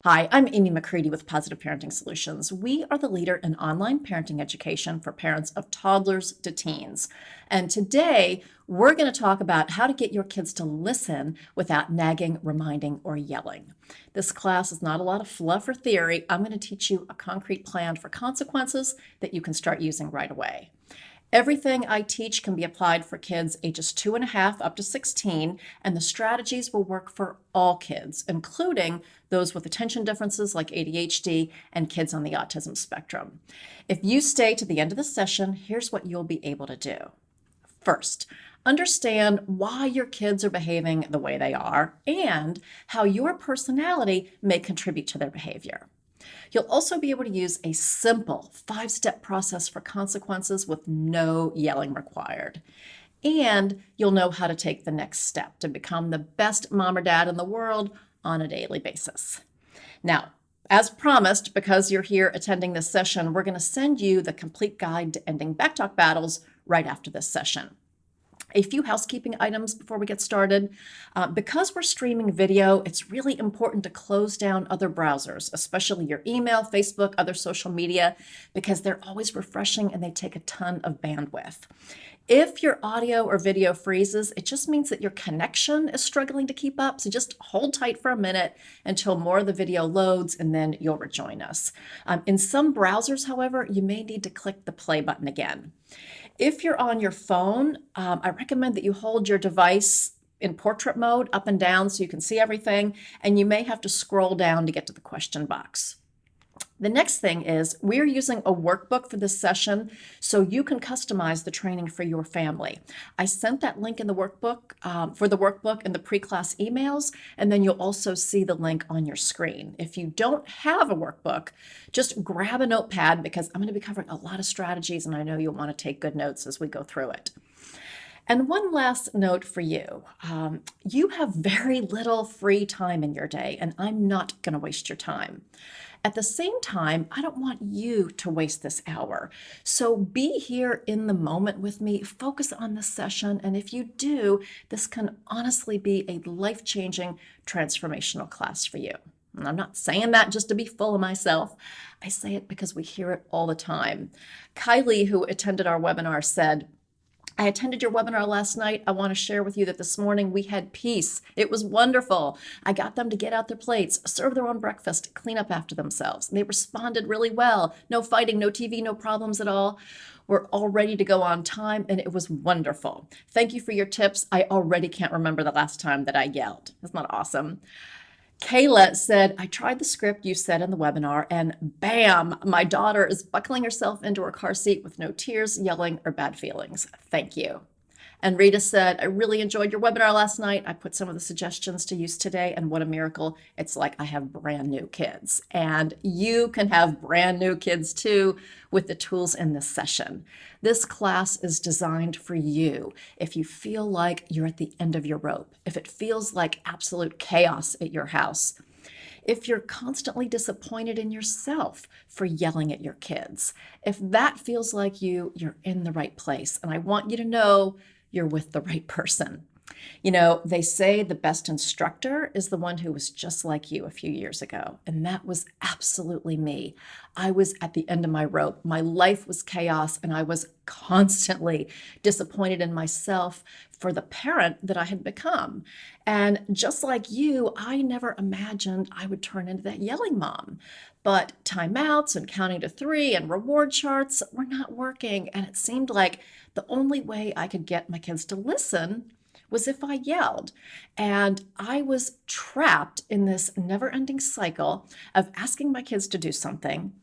Hi, I'm Amy McCready with Positive Parenting Solutions. We are the leader in online parenting education for parents of toddlers to teens. And today, we're going to talk about how to get your kids to listen without nagging, reminding, or yelling. This class is not a lot of fluff or theory. I'm going to teach you a concrete plan for consequences that you can start using right away. Everything I teach can be applied for kids ages 2.5 up to 16, and the strategies will work for all kids, including those with attention differences like ADHD and kids on the autism spectrum. If you stay to the end of the session, here's what you'll be able to do. First, understand why your kids are behaving the way they are and how your personality may contribute to their behavior. You'll also be able to use a simple 5-step process for consequences with no yelling required. And you'll know how to take the next step to become the best mom or dad in the world on a daily basis. Now, as promised, because you're here attending this session, we're going to send you the complete guide to ending backtalk battles right after this session. A few housekeeping items before we get started. Because we're streaming video, it's really important to close down other browsers, especially your email, Facebook, other social media, because they're always refreshing and they take a ton of bandwidth. If your audio or video freezes, it just means that your connection is struggling to keep up. So just hold tight for a minute until more of the video loads and then you'll rejoin us. In some browsers, however, you may need to click the play button again. If you're on your phone, I recommend that you hold your device in portrait mode up and down so you can see everything, and you may have to scroll down to get to the question box. The next thing is we're using a workbook for this session so you can customize the training for your family. I sent that link in the workbook for the workbook in the pre-class emails, and then you'll also see the link on your screen. If you don't have a workbook, just grab a notepad because I'm going to be covering a lot of strategies and I know you'll want to take good notes as we go through it. And one last note for you. You have very little free time in your day, and I'm not going to waste your time. At the same time, I don't want you to waste this hour. So be here in the moment with me, focus on the session, and if you do, this can honestly be a life-changing, transformational class for you. And I'm not saying that just to be full of myself. I say it because we hear it all the time. Kylie, who attended our webinar, said, I attended your webinar last night. I want to share with you that this morning we had peace. It was wonderful. I got them to get out their plates, serve their own breakfast, clean up after themselves. They responded really well. No fighting, no TV, no problems at all. We're all ready to go on time, and it was wonderful. Thank you for your tips. I already can't remember the last time that I yelled. Isn't that awesome? Kayla said, I tried the script you said in the webinar, and bam, my daughter is buckling herself into her car seat with no tears, yelling, or bad feelings. Thank you. And Rita said, I really enjoyed your webinar last night. I put some of the suggestions to use today, and what a miracle. It's like I have brand new kids. And you can have brand new kids too with the tools in this session. This class is designed for you if you feel like you're at the end of your rope, if it feels like absolute chaos at your house, if you're constantly disappointed in yourself for yelling at your kids, if that feels like you're in the right place. And I want you to know you're with the right person. You know, they say the best instructor is the one who was just like you a few years ago. And that was absolutely me. I was at the end of my rope. My life was chaos, and I was constantly disappointed in myself for the parent that I had become. And just like you, I never imagined I would turn into that yelling mom. But timeouts and counting to 3 and reward charts were not working. And it seemed like the only way I could get my kids to listen was if I yelled. And I was trapped in this never-ending cycle of asking my kids to do something,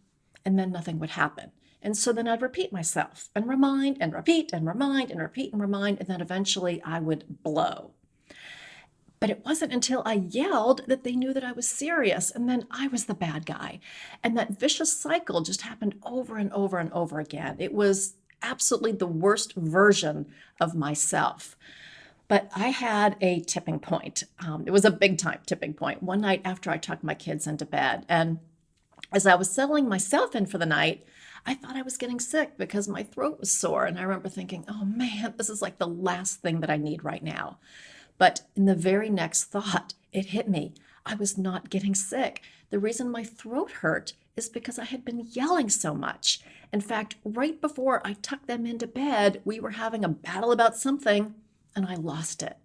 and then nothing would happen. And so then I'd repeat myself and remind and repeat and remind and repeat and remind, and then eventually I would blow. But it wasn't until I yelled that they knew that I was serious, and then I was the bad guy. And that vicious cycle just happened over and over and over again. It was absolutely the worst version of myself. But I had a tipping point. It was a big time tipping point one night after I tucked my kids into bed. And as I was settling myself in for the night, I thought I was getting sick because my throat was sore. And I remember thinking, oh man, this is like the last thing that I need right now. But in the very next thought, it hit me. I was not getting sick. The reason my throat hurt is because I had been yelling so much. In fact, right before I tucked them into bed, we were having a battle about something and I lost it.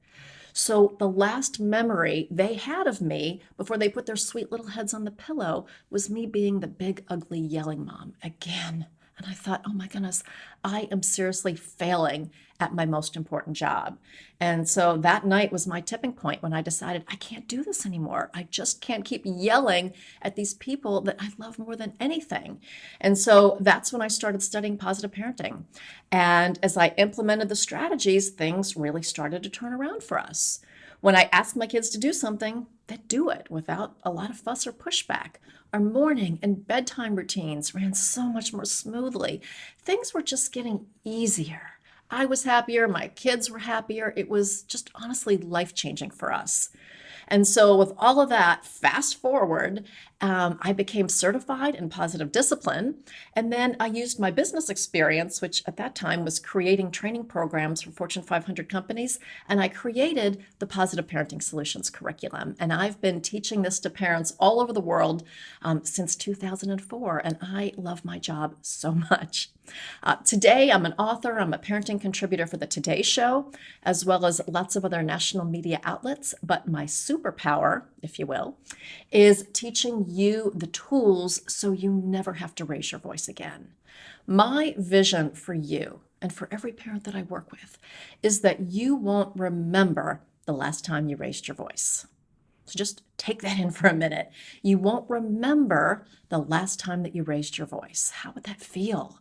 So the last memory they had of me before they put their sweet little heads on the pillow was me being the big, ugly, yelling mom again. And I thought, oh my goodness, I am seriously failing at my most important job. And so that night was my tipping point when I decided I can't do this anymore. I just can't keep yelling at these people that I love more than anything. And so that's when I started studying positive parenting. And as I implemented the strategies, things really started to turn around for us. When I asked my kids to do something, they'd do it without a lot of fuss or pushback. Our morning and bedtime routines ran so much more smoothly. Things were just getting easier. I was happier, my kids were happier. It was just honestly life-changing for us. And so, with all of that, fast forward, I became certified in positive discipline. And then I used my business experience, which at that time was creating training programs for Fortune 500 companies. And I created the Positive Parenting Solutions curriculum. And I've been teaching this to parents all over the world since 2004. And I love my job so much. Today, I'm an author, I'm a parenting contributor for the Today Show, as well as lots of other national media outlets. But my superpower, if you will, is teaching you the tools so you never have to raise your voice again. My vision for you and for every parent that I work with is that you won't remember the last time you raised your voice. So just take that in for a minute. You won't remember the last time that you raised your voice. How would that feel?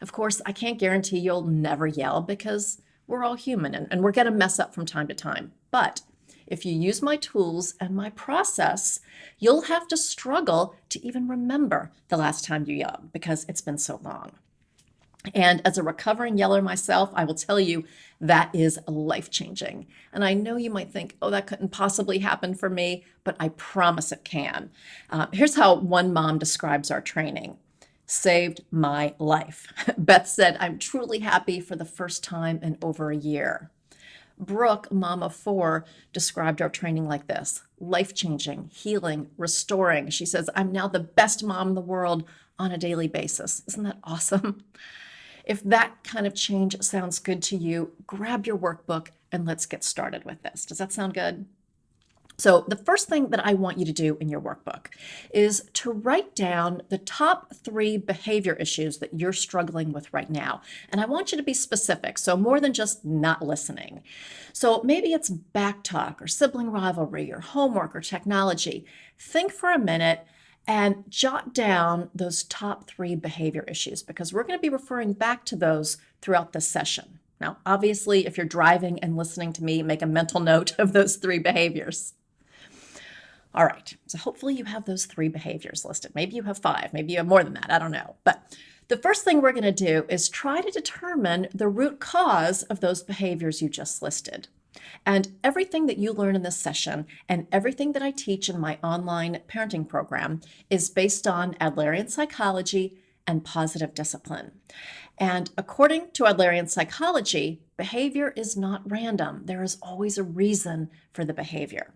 Of course, I can't guarantee you'll never yell because we're all human and we're going to mess up from time to time. But if you use my tools and my process, you'll have to struggle to even remember the last time you yelled because it's been so long. And as a recovering yeller myself, I will tell you that is life-changing. And I know you might think, oh, that couldn't possibly happen for me, but I promise it can. Here's how one mom describes our training. Saved my life. Beth said, I'm truly happy for the first time in over a year. Brooke, mom of 4, described our training like this: life-changing, healing, restoring. She says, I'm now the best mom in the world on a daily basis. Isn't that awesome? If that kind of change sounds good to you, grab your workbook and let's get started with this. Does that sound good? So the first thing that I want you to do in your workbook is to write down the top 3 behavior issues that you're struggling with right now. And I want you to be specific, so more than just not listening. So maybe it's backtalk or sibling rivalry or homework or technology. Think for a minute and jot down those top 3 behavior issues because we're going to be referring back to those throughout this session. Now, obviously, if you're driving and listening to me, make a mental note of those 3 behaviors. All right, so hopefully you have those 3 behaviors listed. Maybe you have 5, maybe you have more than that, I don't know. But the first thing we're gonna do is try to determine the root cause of those behaviors you just listed. And everything that you learn in this session and everything that I teach in my online parenting program is based on Adlerian psychology and positive discipline. And according to Adlerian psychology, behavior is not random. There is always a reason for the behavior.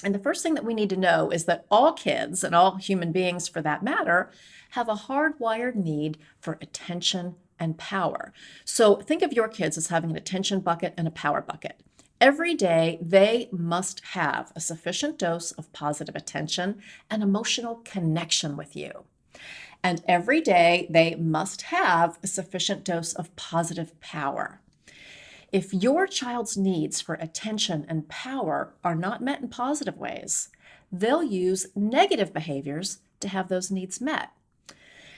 And the first thing that we need to know is that all kids, and all human beings for that matter, have a hardwired need for attention and power. So think of your kids as having an attention bucket and a power bucket. Every day, they must have a sufficient dose of positive attention and emotional connection with you. And every day, they must have a sufficient dose of positive power. If your child's needs for attention and power are not met in positive ways, they'll use negative behaviors to have those needs met.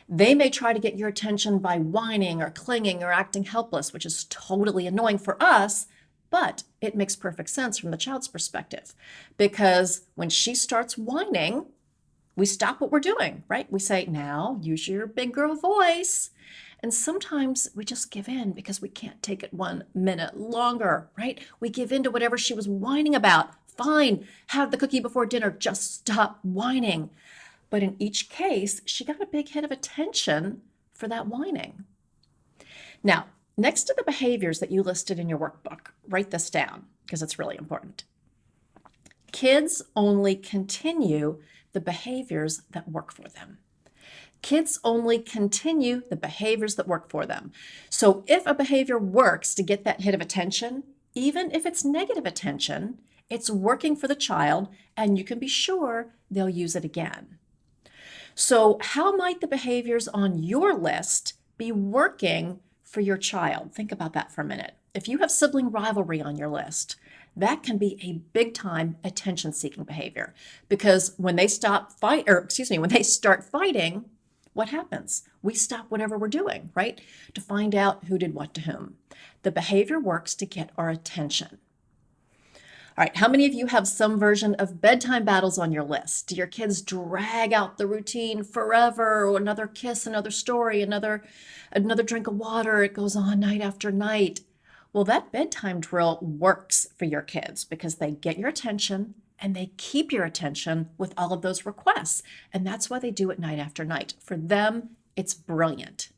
They may try to get your attention by whining or clinging or acting helpless, which is totally annoying for us, but it makes perfect sense from the child's perspective. Because when she starts whining, we stop what we're doing, right? We say, now use your big girl voice. And sometimes we just give in because we can't take it 1 minute longer, right? We give in to whatever she was whining about. Fine, have the cookie before dinner, just stop whining. But in each case, she got a big hit of attention for that whining. Now, next to the behaviors that you listed in your workbook, write this down because it's really important. Kids only continue the behaviors that work for them. Kids only continue the behaviors that work for them. So if a behavior works to get that hit of attention, even if it's negative attention, it's working for the child, and you can be sure they'll use it again. So how might the behaviors on your list be working for your child? Think about that for a minute. If you have sibling rivalry on your list, that can be a big time attention seeking behavior, because when they start fighting, what happens? We stop whatever we're doing, right? To find out who did what to whom. The behavior works to get our attention. All right, how many of you have some version of bedtime battles on your list? Do your kids drag out the routine forever? Or another kiss, another story, another drink of water. It goes on night after night. Well, that bedtime drill works for your kids because they get your attention and they keep your attention with all of those requests. And that's why they do it night after night. For them, it's brilliant.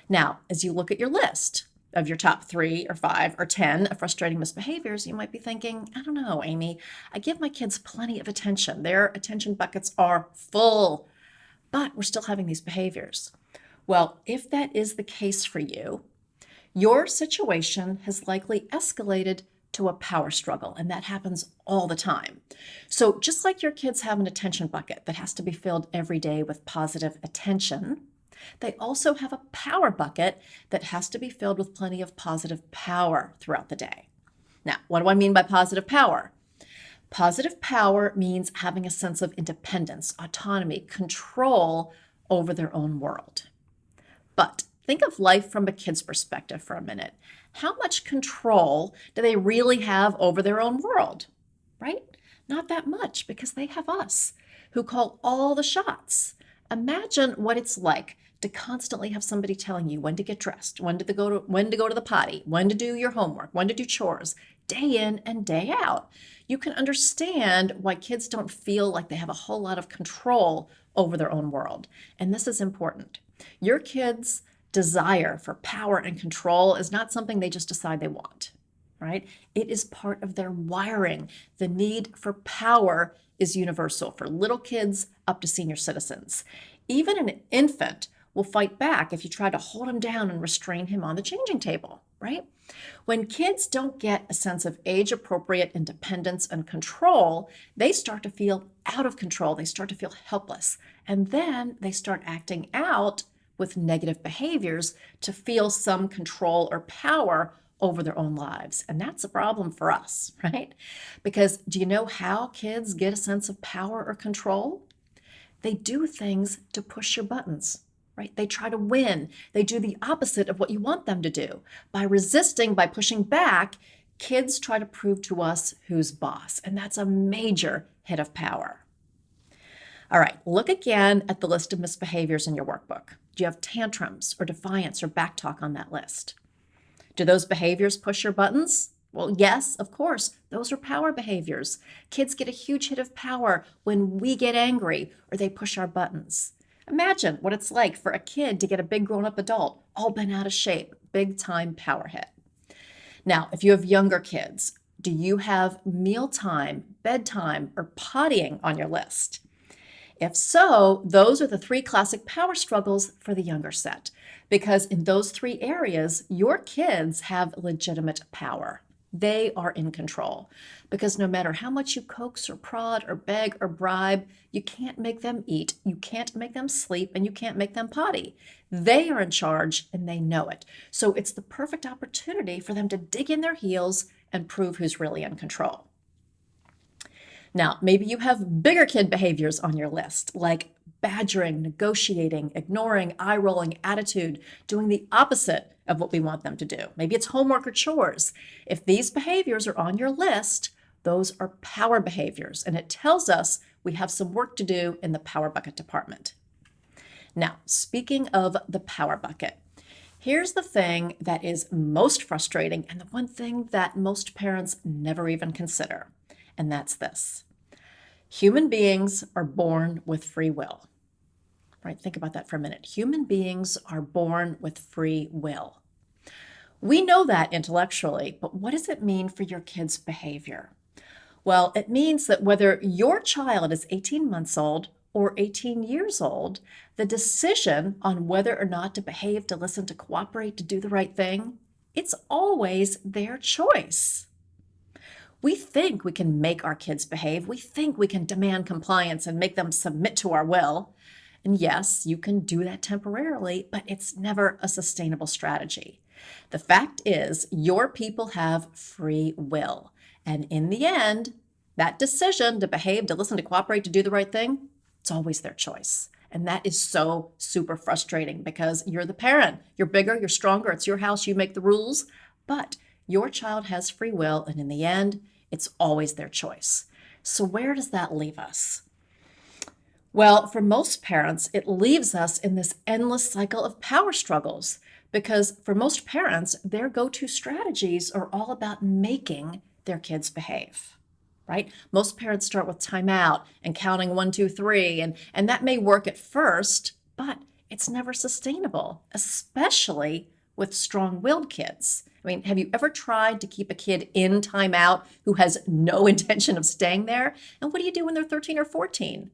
Now, as you look at your list of your top 3 or 5 or 10 of frustrating misbehaviors, you might be thinking, I don't know, Amy, I give my kids plenty of attention. Their attention buckets are full, but we're still having these behaviors. Well, if that is the case for you, your situation has likely escalated to a power struggle, and that happens all the time. So just like your kids have an attention bucket that has to be filled every day with positive attention, they also have a power bucket that has to be filled with plenty of positive power throughout the day. Now, what do I mean by positive power? Positive power means having a sense of independence, autonomy, control over their own world. But think of life from a kid's perspective for a minute. How much control do they really have over their own world, right? Not that much, because they have us who call all the shots. Imagine what it's like to constantly have somebody telling you when to get dressed, when to go to the potty, when to do your homework, when to do chores, day in and day out. You can understand why kids don't feel like they have a whole lot of control over their own world. And this is important. Your kids' desire for power and control is not something they just decide they want, right? It is part of their wiring. The need for power is universal for little kids up to senior citizens. Even an infant will fight back if you try to hold him down and restrain him on the changing table, right? When kids don't get a sense of age-appropriate independence and control, they start to feel out of control. They start to feel helpless. And then they start acting out with negative behaviors to feel some control or power over their own lives. And that's a problem for us, right? Because do you know how kids get a sense of power or control? They do things to push your buttons, right? They try to win. They do the opposite of what you want them to do. By resisting, by pushing back, kids try to prove to us who's boss. And that's a major hit of power. All right, look again at the list of misbehaviors in your workbook. Do you have tantrums or defiance or backtalk on that list? Do those behaviors push your buttons? Well, yes, of course. Those are power behaviors. Kids get a huge hit of power when we get angry or they push our buttons. Imagine what it's like for a kid to get a big grown-up adult all bent out of shape. Big time power hit. Now, if you have younger kids, do you have mealtime, bedtime, or pottying on your list? If so, those are the 3 classic power struggles for the younger set, because in those 3 areas, your kids have legitimate power. They are in control, because no matter how much you coax or prod or beg or bribe, you can't make them eat, you can't make them sleep, and you can't make them potty. They are in charge and they know it. So it's the perfect opportunity for them to dig in their heels and prove who's really in control. Now, maybe you have bigger kid behaviors on your list, like badgering, negotiating, ignoring, eye-rolling attitude, doing the opposite of what we want them to do. Maybe it's homework or chores. If these behaviors are on your list, those are power behaviors, and it tells us we have some work to do in the power bucket department. Now, speaking of the power bucket, here's the thing that is most frustrating and the one thing that most parents never even consider. And that's this. Human beings are born with free will, right? Think about that for a minute. Human beings are born with free will. We know that intellectually, but what does it mean for your kids' behavior? Well, it means that whether your child is 18 months old or 18 years old, the decision on whether or not to behave, to listen, to cooperate, to do the right thing, it's always their choice. We think we can make our kids behave. We think we can demand compliance and make them submit to our will. And yes, you can do that temporarily, but it's never a sustainable strategy. The fact is, your people have free will. And in the end, that decision to behave, to listen, to cooperate, to do the right thing, it's always their choice. And that is so super frustrating because you're the parent. You're bigger, you're stronger, it's your house, you make the rules. But your child has free will, and in the end, it's always their choice. So, where does that leave us? Well, for most parents, it leaves us in this endless cycle of power struggles because for most parents, their go to strategies are all about making their kids behave. Right? Most parents start with timeout and counting 1, 2, 3, and that may work at first, but it's never sustainable, especially with strong-willed kids. I mean, have you ever tried to keep a kid in timeout who has no intention of staying there? And what do you do when they're 13 or 14?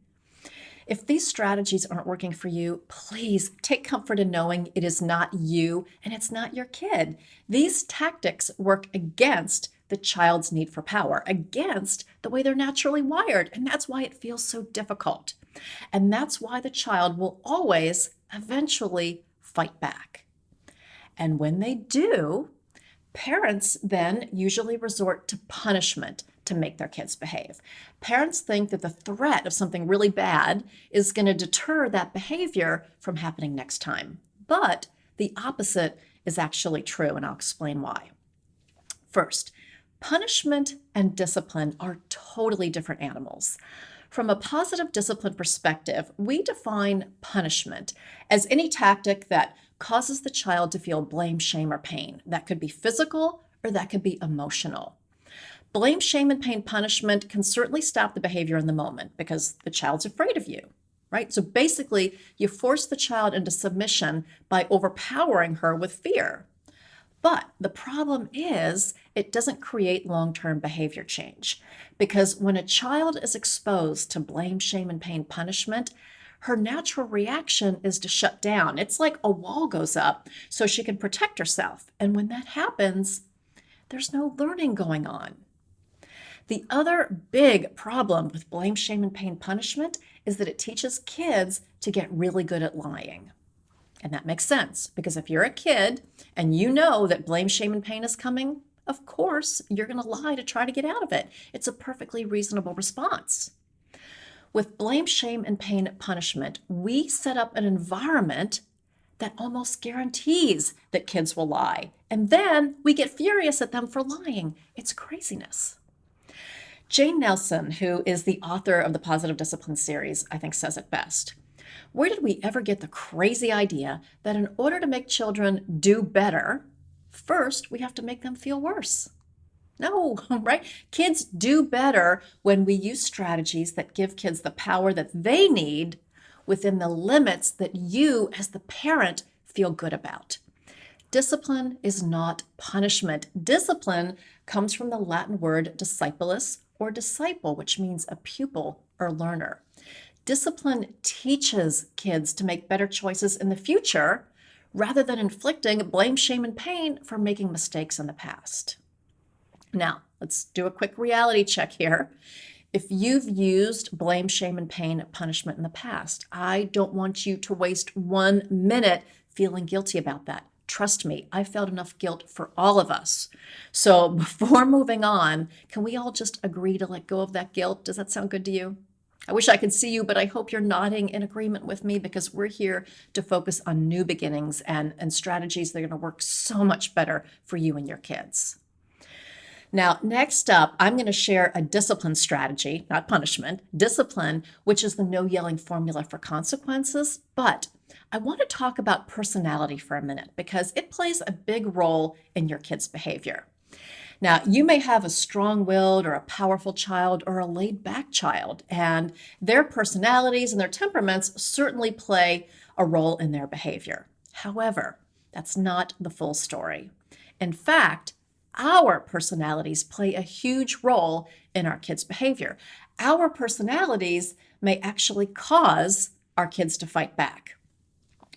If these strategies aren't working for you, please take comfort in knowing it is not you and it's not your kid. These tactics work against the child's need for power, against the way they're naturally wired, and that's why it feels so difficult. And that's why the child will always eventually fight back. And when they do, parents then usually resort to punishment to make their kids behave. Parents think that the threat of something really bad is going to deter that behavior from happening next time. But the opposite is actually true, and I'll explain why. First, punishment and discipline are totally different animals. From a positive discipline perspective, we define punishment as any tactic that causes the child to feel blame, shame, or pain. That could be physical or that could be emotional. Blame, shame, and pain punishment can certainly stop the behavior in the moment because the child's afraid of you, right? So basically, you force the child into submission by overpowering her with fear. But the problem is it doesn't create long-term behavior change because when a child is exposed to blame, shame, and pain punishment, her natural reaction is to shut down. It's like a wall goes up so she can protect herself. And when that happens, there's no learning going on. The other big problem with blame, shame, and pain punishment is that it teaches kids to get really good at lying. And that makes sense because if you're a kid and you know that blame, shame, and pain is coming, of course, you're going to lie to try to get out of it. It's a perfectly reasonable response. With blame, shame, and pain punishment, we set up an environment that almost guarantees that kids will lie. And then we get furious at them for lying. It's craziness. Jane Nelson, who is the author of the Positive Discipline series, I think says it best. Where did we ever get the crazy idea that in order to make children do better, first we have to make them feel worse? No, right? Kids do better when we use strategies that give kids the power that they need within the limits that you as the parent feel good about. Discipline is not punishment. Discipline comes from the Latin word discipulus or disciple, which means a pupil or learner. Discipline teaches kids to make better choices in the future rather than inflicting blame, shame, and pain for making mistakes in the past. Now, let's do a quick reality check here. If you've used blame, shame, and pain punishment in the past, I don't want you to waste 1 minute feeling guilty about that. Trust me, I felt enough guilt for all of us. So before moving on, can we all just agree to let go of that guilt? Does that sound good to you? I wish I could see you, but I hope you're nodding in agreement with me because we're here to focus on new beginnings and strategies that are going to work so much better for you and your kids. Now, next up, I'm going to share a discipline strategy, not punishment, discipline, which is the no yelling formula for consequences. But I want to talk about personality for a minute because it plays a big role in your kids' behavior. Now, you may have a strong-willed or a powerful child or a laid-back child, and their personalities and their temperaments certainly play a role in their behavior. However, that's not the full story. In fact, our personalities play a huge role in our kids' behavior. Our personalities may actually cause our kids to fight back.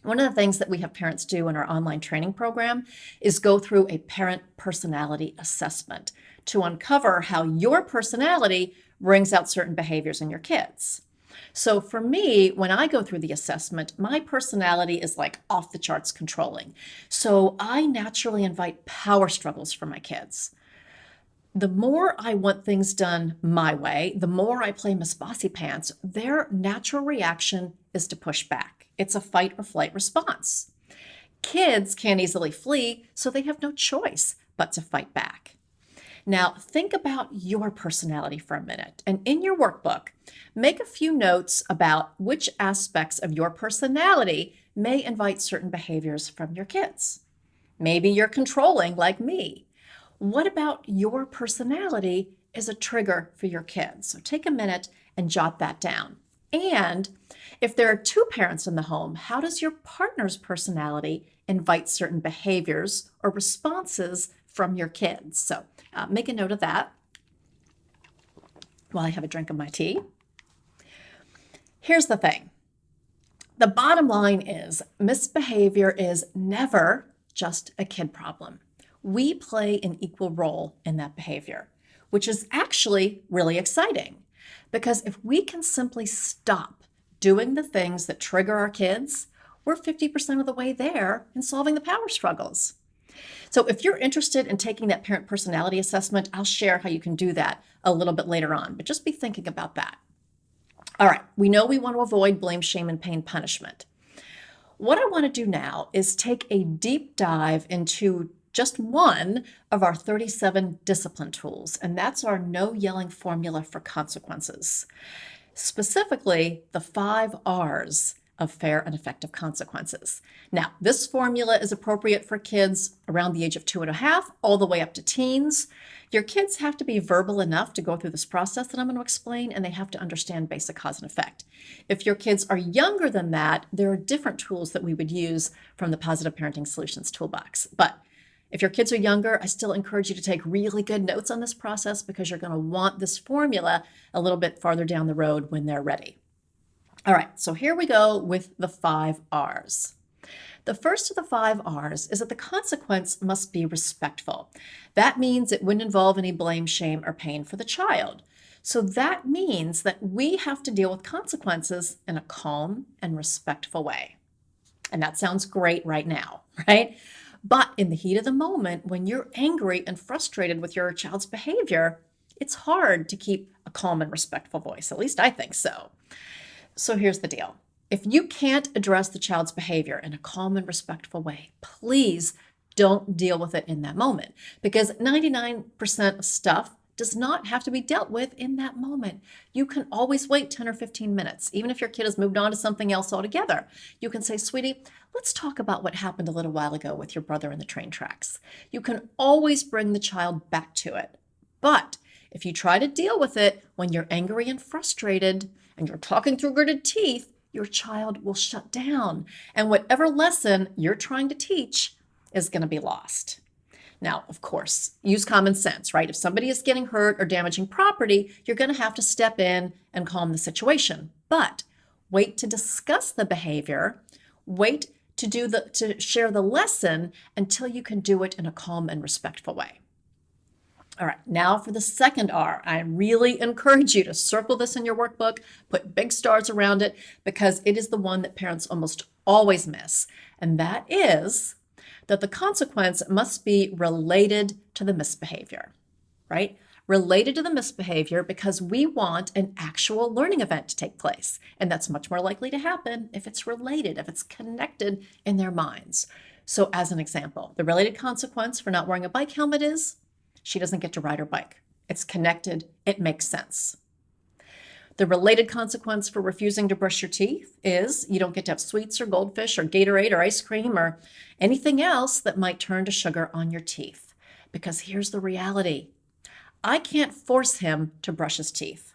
One of the things that we have parents do in our online training program is go through a parent personality assessment to uncover how your personality brings out certain behaviors in your kids. So for me, when I go through the assessment, my personality is like off the charts controlling. So I naturally invite power struggles for my kids. The more I want things done my way, the more I play Miss Bossy Pants, their natural reaction is to push back. It's a fight or flight response. Kids can't easily flee, so they have no choice but to fight back. Now, think about your personality for a minute, and in your workbook, make a few notes about which aspects of your personality may invite certain behaviors from your kids. Maybe you're controlling like me. What about your personality is a trigger for your kids? So take a minute and jot that down. And if there are two parents in the home, how does your partner's personality invite certain behaviors or responses from your kids? So make a note of that while I have a drink of my tea. Here's the thing. The bottom line is misbehavior is never just a kid problem. We play an equal role in that behavior, which is actually really exciting because if we can simply stop doing the things that trigger our kids, we're 50% of the way there in solving the power struggles. So if you're interested in taking that parent personality assessment, I'll share how you can do that a little bit later on, but just be thinking about that. All right, we know we want to avoid blame, shame, and pain punishment. What I want to do now is take a deep dive into just one of our 37 discipline tools, and that's our no yelling formula for consequences. Specifically, the 5 R's of fair and effective consequences. Now, this formula is appropriate for kids around the age of 2.5, all the way up to teens. Your kids have to be verbal enough to go through this process that I'm going to explain, and they have to understand basic cause and effect. If your kids are younger than that, there are different tools that we would use from the Positive Parenting Solutions toolbox. But if your kids are younger, I still encourage you to take really good notes on this process because you're going to want this formula a little bit farther down the road when they're ready. All right, so here we go with the 5 R's. The first of the 5 R's is that the consequence must be respectful. That means it wouldn't involve any blame, shame, or pain for the child. So that means that we have to deal with consequences in a calm and respectful way. And that sounds great right now, right? But in the heat of the moment, when you're angry and frustrated with your child's behavior, it's hard to keep a calm and respectful voice. At least I think so. So here's the deal. If you can't address the child's behavior in a calm and respectful way, please don't deal with it in that moment because 99% of stuff does not have to be dealt with in that moment. You can always wait 10 or 15 minutes, even if your kid has moved on to something else altogether. You can say, sweetie, let's talk about what happened a little while ago with your brother in the train tracks. You can always bring the child back to it. But if you try to deal with it when you're angry and frustrated and you're talking through gritted teeth, your child will shut down. And whatever lesson you're trying to teach is going to be lost. Now, of course, use common sense, right? If somebody is getting hurt or damaging property, you're going to have to step in and calm the situation. But wait to discuss the behavior. Wait to share the lesson until you can do it in a calm and respectful way. All right, now for the second R. I really encourage you to circle this in your workbook, put big stars around it, because it is the one that parents almost always miss. And that is that the consequence must be related to the misbehavior, right? Related to the misbehavior because we want an actual learning event to take place. And that's much more likely to happen if it's related, if it's connected in their minds. So as an example, the related consequence for not wearing a bike helmet is she doesn't get to ride her bike. It's connected. It makes sense. The related consequence for refusing to brush your teeth is you don't get to have sweets or goldfish or Gatorade or ice cream or anything else that might turn to sugar on your teeth. Because here's the reality. I can't force him to brush his teeth,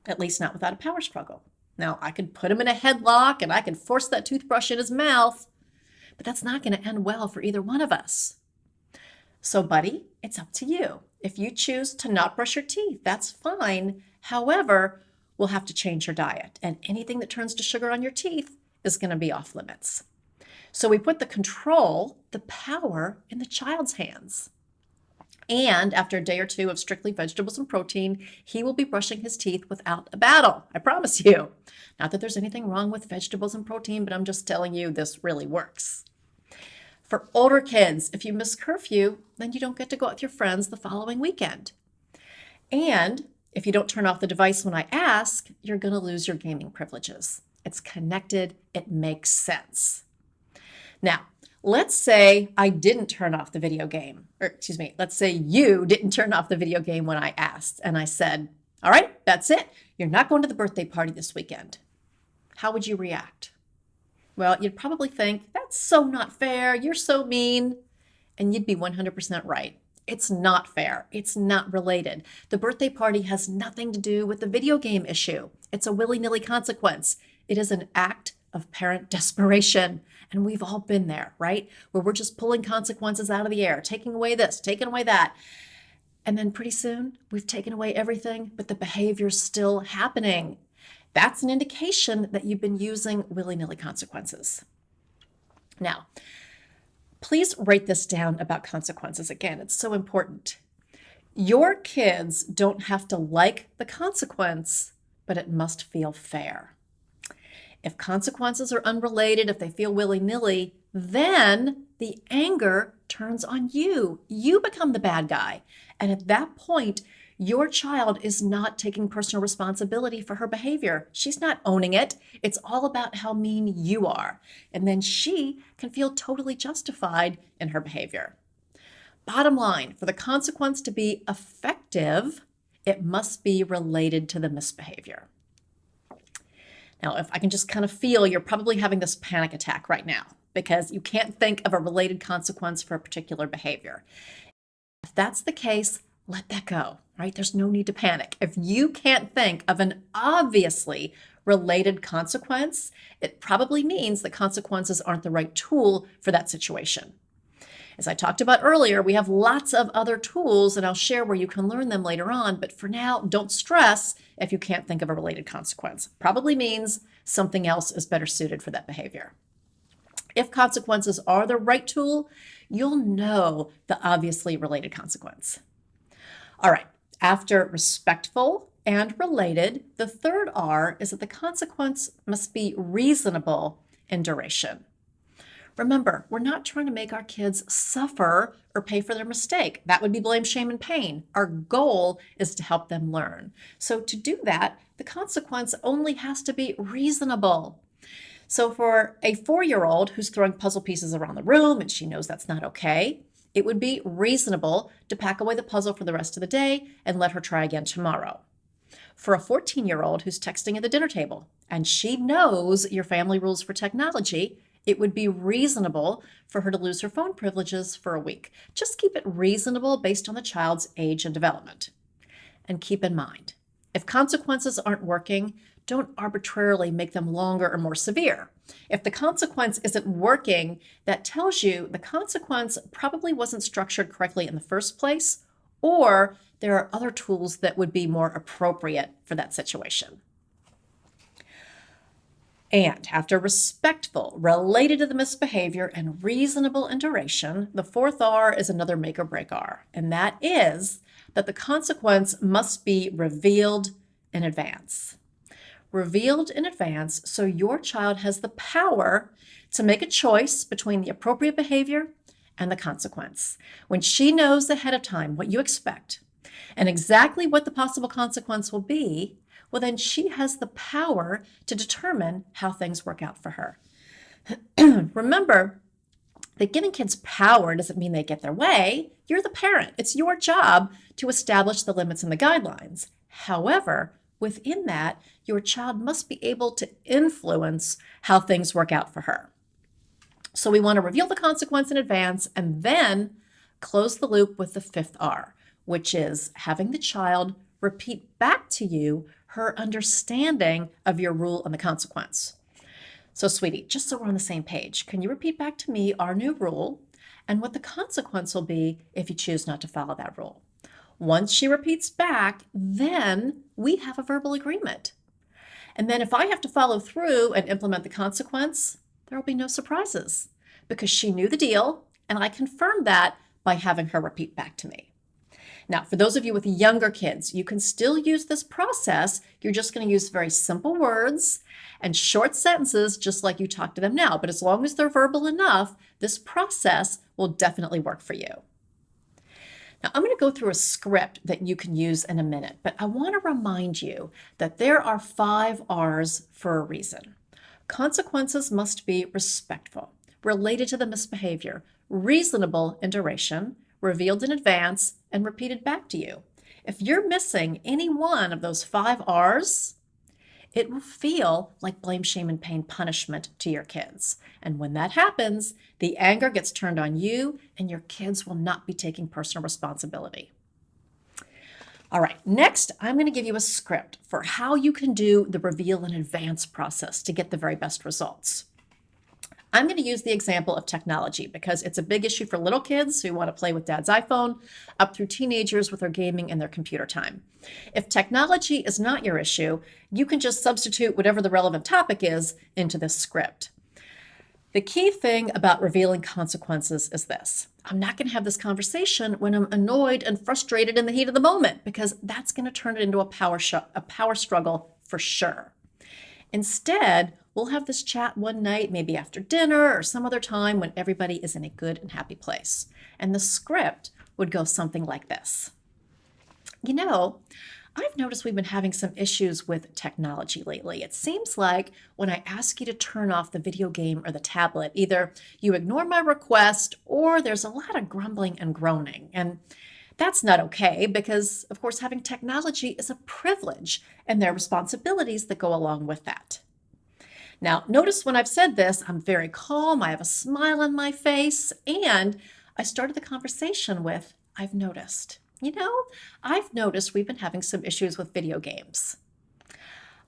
at least not without a power struggle. Now, I could put him in a headlock and I can force that toothbrush in his mouth, but that's not going to end well for either one of us. So, buddy, it's up to you. If you choose to not brush your teeth, that's fine. However, we'll have to change your diet, and anything that turns to sugar on your teeth is going to be off limits. So we put the control, the power, in the child's hands. And after a day or two of strictly vegetables and protein, he will be brushing his teeth without a battle. I promise you. Not that there's anything wrong with vegetables and protein, but I'm just telling you this really works. For older kids, if you miss curfew, then you don't get to go out with your friends the following weekend. And if you don't turn off the device when I ask, you're going to lose your gaming privileges. It's connected. It makes sense. Now, let's say I didn't turn off the video game, let's say you didn't turn off the video game when I asked and I said, all right, that's it. You're not going to the birthday party this weekend. How would you react? Well, you'd probably think, that's so not fair. You're so mean. And you'd be 100% right. It's not fair. It's not related. The birthday party has nothing to do with the video game issue. It's a willy-nilly consequence. It is an act of parent desperation. And we've all been there, right? Where we're just pulling consequences out of the air, taking away this, taking away that. And then pretty soon we've taken away everything, but the behavior's still happening. That's an indication that you've been using willy-nilly consequences. Now, please write this down about consequences. Again, it's so important. Your kids don't have to like the consequence, but it must feel fair. If consequences are unrelated, if they feel willy-nilly, then the anger turns on you. You become the bad guy. And at that point, your child is not taking personal responsibility for her behavior. She's not owning it. It's all about how mean you are. And then she can feel totally justified in her behavior. Bottom line, for the consequence to be effective, it must be related to the misbehavior. Now, if I can just kind of feel you're probably having this panic attack right now because you can't think of a related consequence for a particular behavior. If that's the case, let that go, right? There's no need to panic. If you can't think of an obviously related consequence, it probably means that consequences aren't the right tool for that situation. As I talked about earlier, we have lots of other tools, and I'll share where you can learn them later on. But for now, don't stress if you can't think of a related consequence. Probably means something else is better suited for that behavior. If consequences are the right tool, you'll know the obviously related consequence. All right, after respectful and related, the third R is that the consequence must be reasonable in duration. Remember, we're not trying to make our kids suffer or pay for their mistake. That would be blame, shame, and pain. Our goal is to help them learn. So to do that, the consequence only has to be reasonable. So for a 4-year-old who's throwing puzzle pieces around the room and she knows that's not okay, it would be reasonable to pack away the puzzle for the rest of the day and let her try again tomorrow. For a 14-year-old who's texting at the dinner table and she knows your family rules for technology, it would be reasonable for her to lose her phone privileges for a week. Just keep it reasonable based on the child's age and development. And keep in mind, if consequences aren't working, don't arbitrarily make them longer or more severe. If the consequence isn't working, that tells you the consequence probably wasn't structured correctly in the first place, or there are other tools that would be more appropriate for that situation. And after respectful, related to the misbehavior, and reasonable in duration, the fourth R is another make or break R, and that is that the consequence must be revealed in advance. Revealed in advance so your child has the power to make a choice between the appropriate behavior and the consequence. When she knows ahead of time what you expect and exactly what the possible consequence will be, well, then she has the power to determine how things work out for her. Remember that giving kids power doesn't mean they get their way. You're the parent. It's your job to establish the limits and the guidelines. However, within that, your child must be able to influence how things work out for her. So we want to reveal the consequence in advance and then close the loop with the fifth R, which is having the child repeat back to you her understanding of your rule and the consequence. So sweetie, just so we're on the same page, can you repeat back to me our new rule and what the consequence will be if you choose not to follow that rule. Once she repeats back, then we have a verbal agreement. And then if I have to follow through and implement the consequence, there will be no surprises because she knew the deal, and I confirmed that by having her repeat back to me. Now, for those of you with younger kids, you can still use this process. You're just going to use very simple words and short sentences, just like you talk to them now. But as long as they're verbal enough, this process will definitely work for you. Now, I'm going to go through a script that you can use in a minute, but I want to remind you that there are 5 R's for a reason. Consequences must be respectful, related to the misbehavior, reasonable in duration, revealed in advance, and repeated back to you. If you're missing any one of those 5 R's, it will feel like blame, shame, and pain punishment to your kids. And when that happens, the anger gets turned on you, and your kids will not be taking personal responsibility. All right, next, I'm going to give you a script for how you can do the reveal in advance process to get the very best results. I'm going to use the example of technology because it's a big issue for little kids who want to play with dad's iPhone up through teenagers with their gaming and their computer time. If technology is not your issue, you can just substitute whatever the relevant topic is into this script. The key thing about revealing consequences is this. I'm not going to have this conversation when I'm annoyed and frustrated in the heat of the moment because that's going to turn it into a power struggle for sure. Instead, we'll have this chat one night, maybe after dinner or some other time when everybody is in a good and happy place. And the script would go something like this. You know, I've noticed we've been having some issues with technology lately. It seems like when I ask you to turn off the video game or the tablet, either you ignore my request or there's a lot of grumbling and groaning. And that's not okay because, of course, having technology is a privilege and there are responsibilities that go along with that. Now, notice when I've said this, I'm very calm, I have a smile on my face, and I started the conversation with, I've noticed. You know, I've noticed we've been having some issues with video games.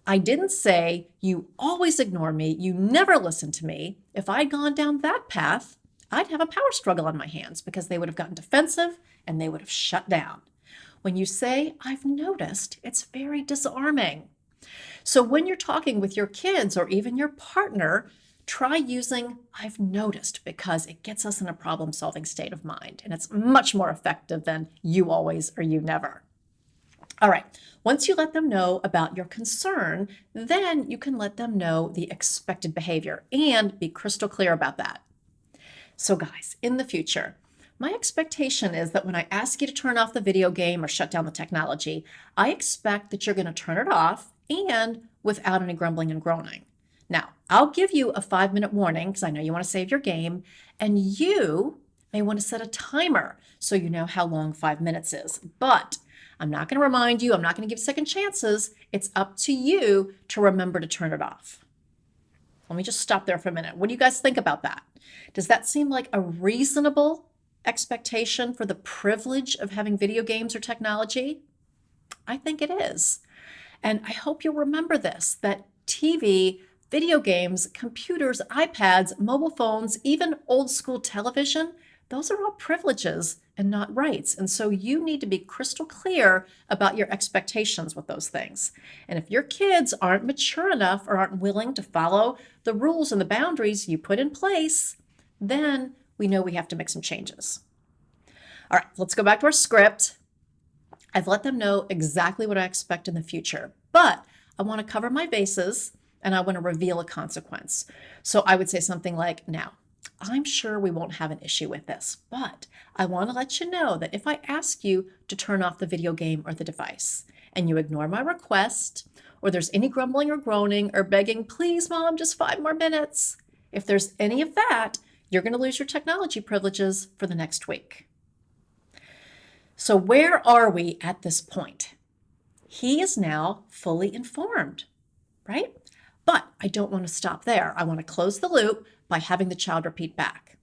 I didn't say, you always ignore me, you never listen to me. If I'd gone down that path, I'd have a power struggle on my hands because they would have gotten defensive and they would have shut down. When you say, I've noticed, it's very disarming. So when you're talking with your kids or even your partner, try using I've noticed because it gets us in a problem-solving state of mind. And it's much more effective than you always or you never. All right, once you let them know about your concern, then you can let them know the expected behavior and be crystal clear about that. So guys, in the future, my expectation is that when I ask you to turn off the video game or shut down the technology, I expect that you're going to turn it off and without any grumbling and groaning. Now, I'll give you a 5-minute warning because I know you want to save your game, and you may want to set a timer so you know how long 5 minutes is. But I'm not going to remind you, I'm not going to give second chances. It's up to you to remember to turn it off. Let me just stop there for a minute. What do you guys think about that? Does that seem like a reasonable expectation for the privilege of having video games or technology? I think it is. And I hope you'll remember this, that TV, video games, computers, iPads, mobile phones, even old school television, those are all privileges and not rights. And so you need to be crystal clear about your expectations with those things. And if your kids aren't mature enough or aren't willing to follow the rules and the boundaries you put in place, then we know we have to make some changes. All right, let's go back to our script. I've let them know exactly what I expect in the future, but I want to cover my bases and I want to reveal a consequence. So I would say something like, now, I'm sure we won't have an issue with this, but I want to let you know that if I ask you to turn off the video game or the device and you ignore my request, or there's any grumbling or groaning or begging, please, Mom, just 5 more minutes. If there's any of that, you're going to lose your technology privileges for the next week. So where are we at this point? He is now fully informed, right? But I don't want to stop there. I want to close the loop by having the child repeat back.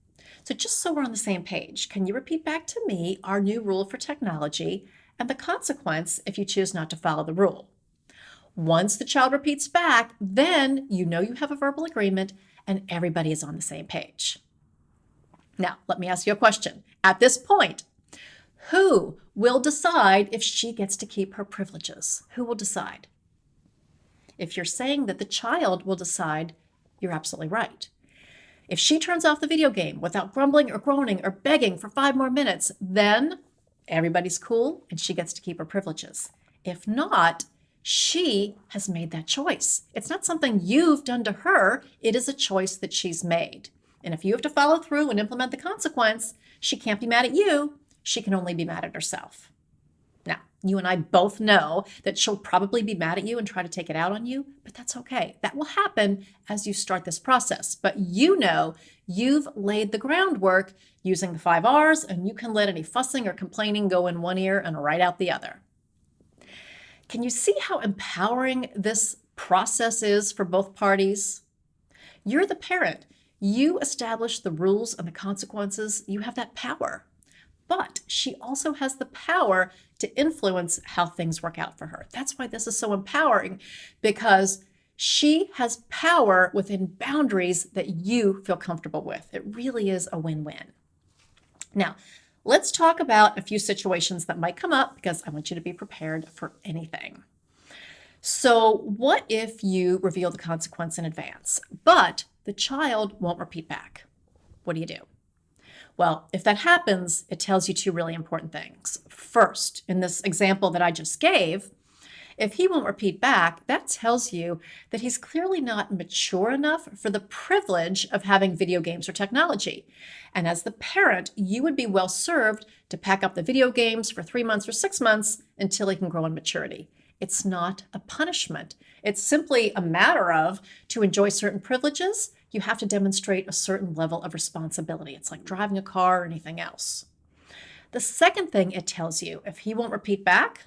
So just so we're on the same page, can you repeat back to me our new rule for technology and the consequence if you choose not to follow the rule? Once the child repeats back, then you know you have a verbal agreement and everybody is on the same page. Now, let me ask you a question. At this point, who will decide if she gets to keep her privileges? Who will decide? If you're saying that the child will decide, you're absolutely right. If she turns off the video game without grumbling or groaning or begging for 5 more minutes, then everybody's cool and she gets to keep her privileges. If not, she has made that choice. It's not something you've done to her, it is a choice that she's made. And if you have to follow through and implement the consequence, she can't be mad at you, she can only be mad at herself. Now, you and I both know that she'll probably be mad at you and try to take it out on you, but that's okay. That will happen as you start this process. But you know you've laid the groundwork using the 5 R's, and you can let any fussing or complaining go in one ear and right out the other. Can you see how empowering this process is for both parties? You're the parent. You establish the rules and the consequences. You have that power. But she also has the power to influence how things work out for her. That's why this is so empowering, because she has power within boundaries that you feel comfortable with. It really is a win-win. Now, let's talk about a few situations that might come up, because I want you to be prepared for anything. So what if you reveal the consequence in advance, but the child won't repeat back? What do you do? Well, if that happens, it tells you 2 really important things. First, in this example that I just gave, if he won't repeat back, that tells you that he's clearly not mature enough for the privilege of having video games or technology. And as the parent, you would be well served to pack up the video games for 3 months or 6 months until he can grow in maturity. It's not a punishment. It's simply a matter of, to enjoy certain privileges, you have to demonstrate a certain level of responsibility. It's like driving a car or anything else. The second thing it tells you, if he won't repeat back,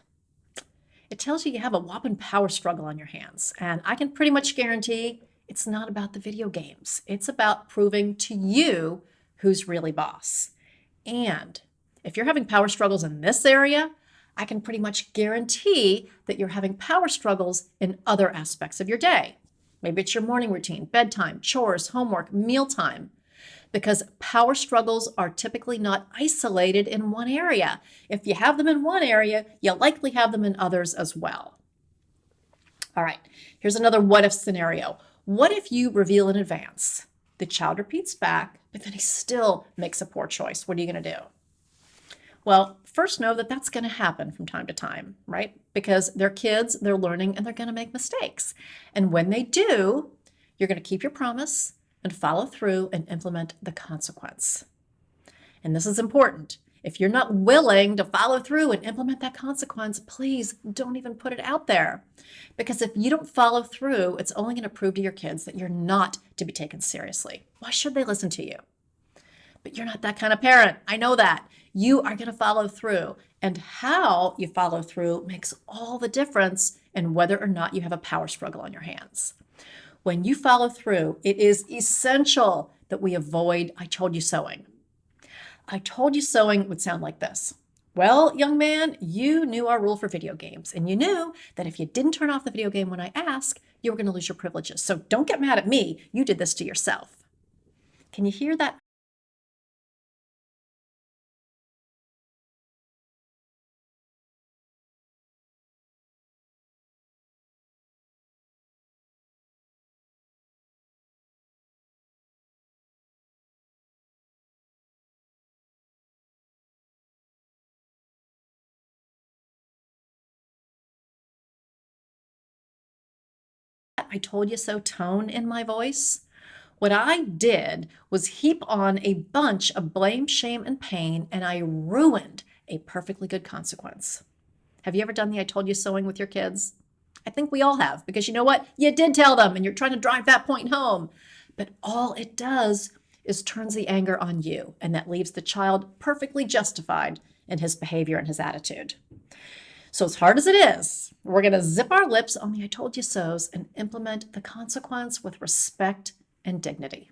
it tells you you have a whopping power struggle on your hands. And I can pretty much guarantee it's not about the video games. It's about proving to you who's really boss. And if you're having power struggles in this area, I can pretty much guarantee that you're having power struggles in other aspects of your day. Maybe it's your morning routine, bedtime, chores, homework, mealtime, because power struggles are typically not isolated in one area. If you have them in one area, you'll likely have them in others as well. All right, here's another what if scenario. What if you reveal in advance? The child repeats back, but then he still makes a poor choice. What are you going to do? Well, first know that that's going to happen from time to time, right? Because they're kids, they're learning, and they're going to make mistakes. And when they do, you're going to keep your promise and follow through and implement the consequence. And this is important. If you're not willing to follow through and implement that consequence, please don't even put it out there. Because if you don't follow through, it's only going to prove to your kids that you're not to be taken seriously. Why should they listen to you? But you're not that kind of parent. I know that. You are going to follow through. And how you follow through makes all the difference in whether or not you have a power struggle on your hands. When you follow through, it is essential that we avoid I told you soing. I told you soing would sound like this. Well, young man, you knew our rule for video games, and you knew that if you didn't turn off the video game when I asked, you were going to lose your privileges. So don't get mad at me. You did this to yourself. Can you hear that? I told you so tone in my voice? What I did was heap on a bunch of blame, shame, and pain, and I ruined a perfectly good consequence. Have you ever done the I told you soing with your kids? I think we all have, because you know what? You did tell them, and you're trying to drive that point home. But all it does is turns the anger on you, and that leaves the child perfectly justified in his behavior and his attitude. So as hard as it is, we're going to zip our lips on the I told you so's and implement the consequence with respect and dignity.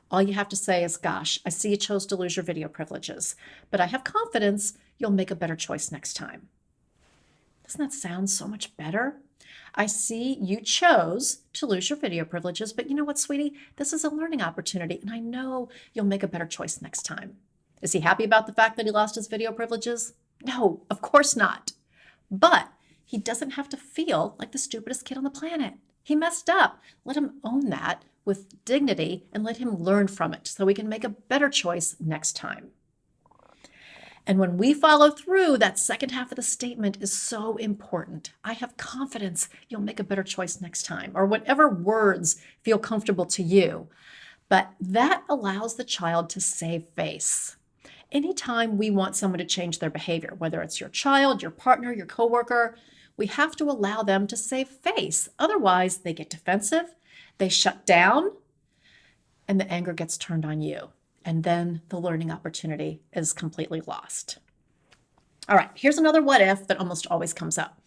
All you have to say is, gosh, I see you chose to lose your video privileges, but I have confidence you'll make a better choice next time. Doesn't that sound so much better? I see you chose to lose your video privileges, but you know what, sweetie? This is a learning opportunity, and I know you'll make a better choice next time. Is he happy about the fact that he lost his video privileges? No, of course not. But he doesn't have to feel like the stupidest kid on the planet. He messed up. Let him own that with dignity and let him learn from it so he can make a better choice next time. And when we follow through, that second half of the statement is so important. I have confidence you'll make a better choice next time, or whatever words feel comfortable to you. But that allows the child to save face. Anytime we want someone to change their behavior, whether it's your child, your partner, your coworker, we have to allow them to save face. Otherwise, they get defensive, they shut down, and the anger gets turned on you. And then the learning opportunity is completely lost. All right, here's another what if that almost always comes up.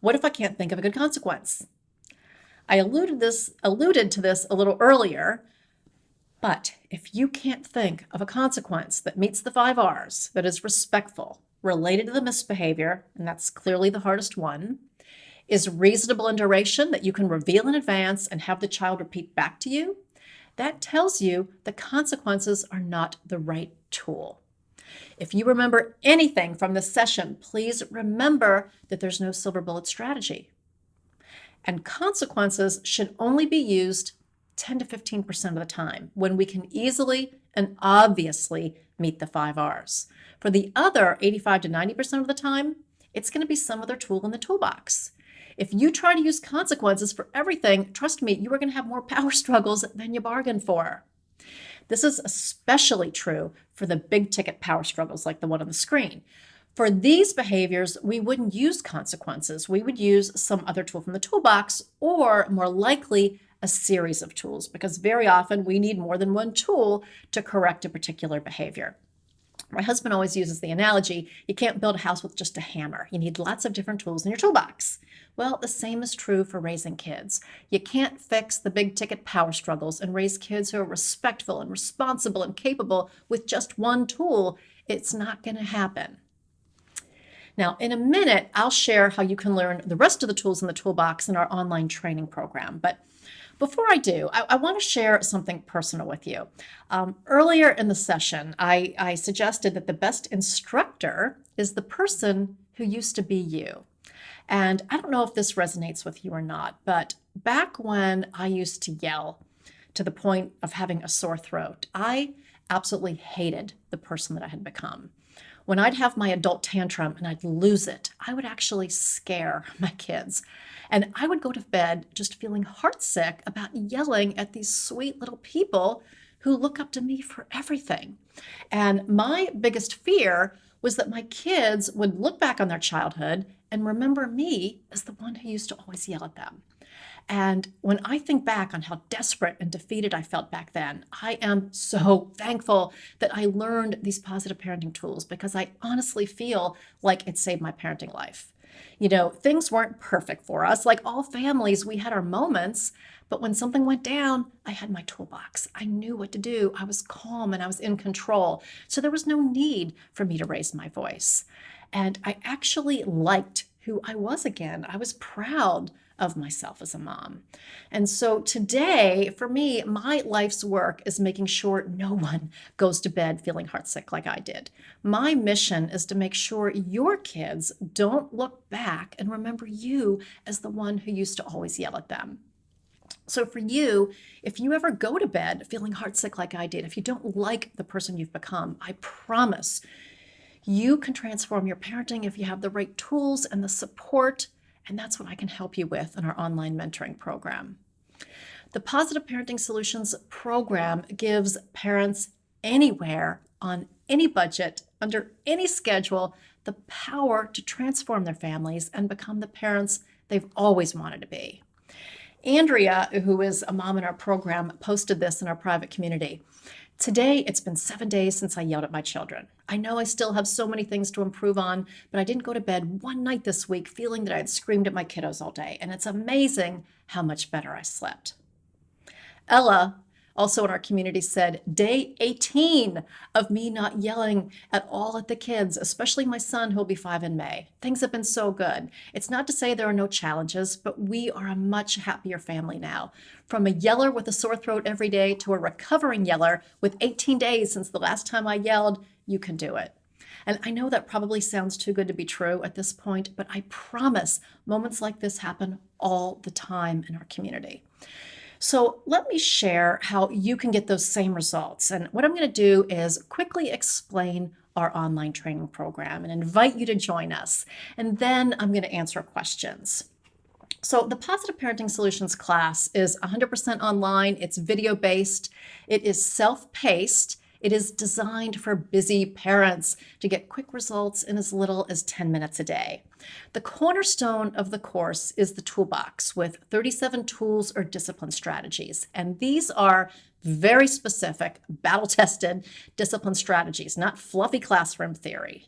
What if I can't think of a good consequence? I alluded to this a little earlier, but if you can't think of a consequence that meets the 5 R's, that is respectful, related to the misbehavior, and that's clearly the hardest one, is reasonable in duration that you can reveal in advance and have the child repeat back to you, that tells you the consequences are not the right tool. If you remember anything from this session, please remember that there's no silver bullet strategy. And consequences should only be used 10 to 15% of the time when we can easily and obviously meet the 5 R's. For the other 85 to 90% of the time, it's going to be some other tool in the toolbox. If you try to use consequences for everything, trust me, you are going to have more power struggles than you bargained for. This is especially true for the big ticket power struggles like the one on the screen. For these behaviors, we wouldn't use consequences. We would use some other tool from the toolbox, or more likely, a series of tools, because very often we need more than one tool to correct a particular behavior. My husband always uses the analogy, you can't build a house with just a hammer. You need lots of different tools in your toolbox. Well, the same is true for raising kids. You can't fix the big ticket power struggles and raise kids who are respectful and responsible and capable with just one tool. It's not going to happen. Now, in a minute, I'll share how you can learn the rest of the tools in the toolbox in our online training program. But before I do, I want to share something personal with you. Earlier in the session, I suggested that the best instructor is the person who used to be you. And I don't know if this resonates with you or not, but back when I used to yell to the point of having a sore throat, I absolutely hated the person that I had become. When I'd have my adult tantrum and I'd lose it, I would actually scare my kids. And I would go to bed just feeling heartsick about yelling at these sweet little people who look up to me for everything. And my biggest fear was that my kids would look back on their childhood and remember me as the one who used to always yell at them. And when I think back on how desperate and defeated I felt back then, I am so thankful that I learned these positive parenting tools, because I honestly feel like it saved my parenting life. You know, things weren't perfect for us. Like all families, we had our moments, but when something went down, I had my toolbox. I knew what to do. I was calm and I was in control. So there was no need for me to raise my voice. And I actually liked who I was again. I was proud of myself as a mom. And so today, for me, my life's work is making sure no one goes to bed feeling heartsick like I did. My mission is to make sure your kids don't look back and remember you as the one who used to always yell at them. So for you, if you ever go to bed feeling heartsick like I did, if you don't like the person you've become, I promise you can transform your parenting if you have the right tools and the support. And that's what I can help you with in our online mentoring program. The Positive Parenting Solutions program gives parents anywhere, on any budget, under any schedule, the power to transform their families and become the parents they've always wanted to be. Andrea, who is a mom in our program, posted this in our private community. Today, it's been 7 days since I yelled at my children. I know I still have so many things to improve on, but I didn't go to bed one night this week feeling that I had screamed at my kiddos all day, and it's amazing how much better I slept. Ella also in our community said, day 18 of me not yelling at all at the kids, especially my son who'll be 5 in May. Things have been so good. It's not to say there are no challenges, but we are a much happier family now. From a yeller with a sore throat every day to a recovering yeller with 18 days since the last time I yelled, you can do it. And I know that probably sounds too good to be true at this point, but I promise moments like this happen all the time in our community. So let me share how you can get those same results. And what I'm going to do is quickly explain our online training program and invite you to join us. And then I'm going to answer questions. So the Positive Parenting Solutions class is 100% online. It's video-based. It is self-paced. It is designed for busy parents to get quick results in as little as 10 minutes a day. The cornerstone of the course is the toolbox with 37 tools or discipline strategies. And these are very specific, battle-tested discipline strategies, not fluffy classroom theory.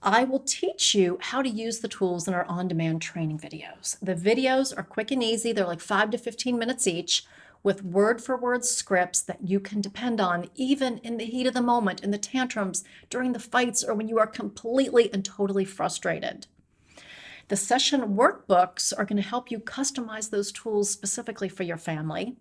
I will teach you how to use the tools in our on-demand training videos. The videos are quick and easy. They're like 5 to 15 minutes each, with word-for-word scripts that you can depend on even in the heat of the moment, in the tantrums, during the fights, or when you are completely and totally frustrated. The session workbooks are going to help you customize those tools specifically for your family.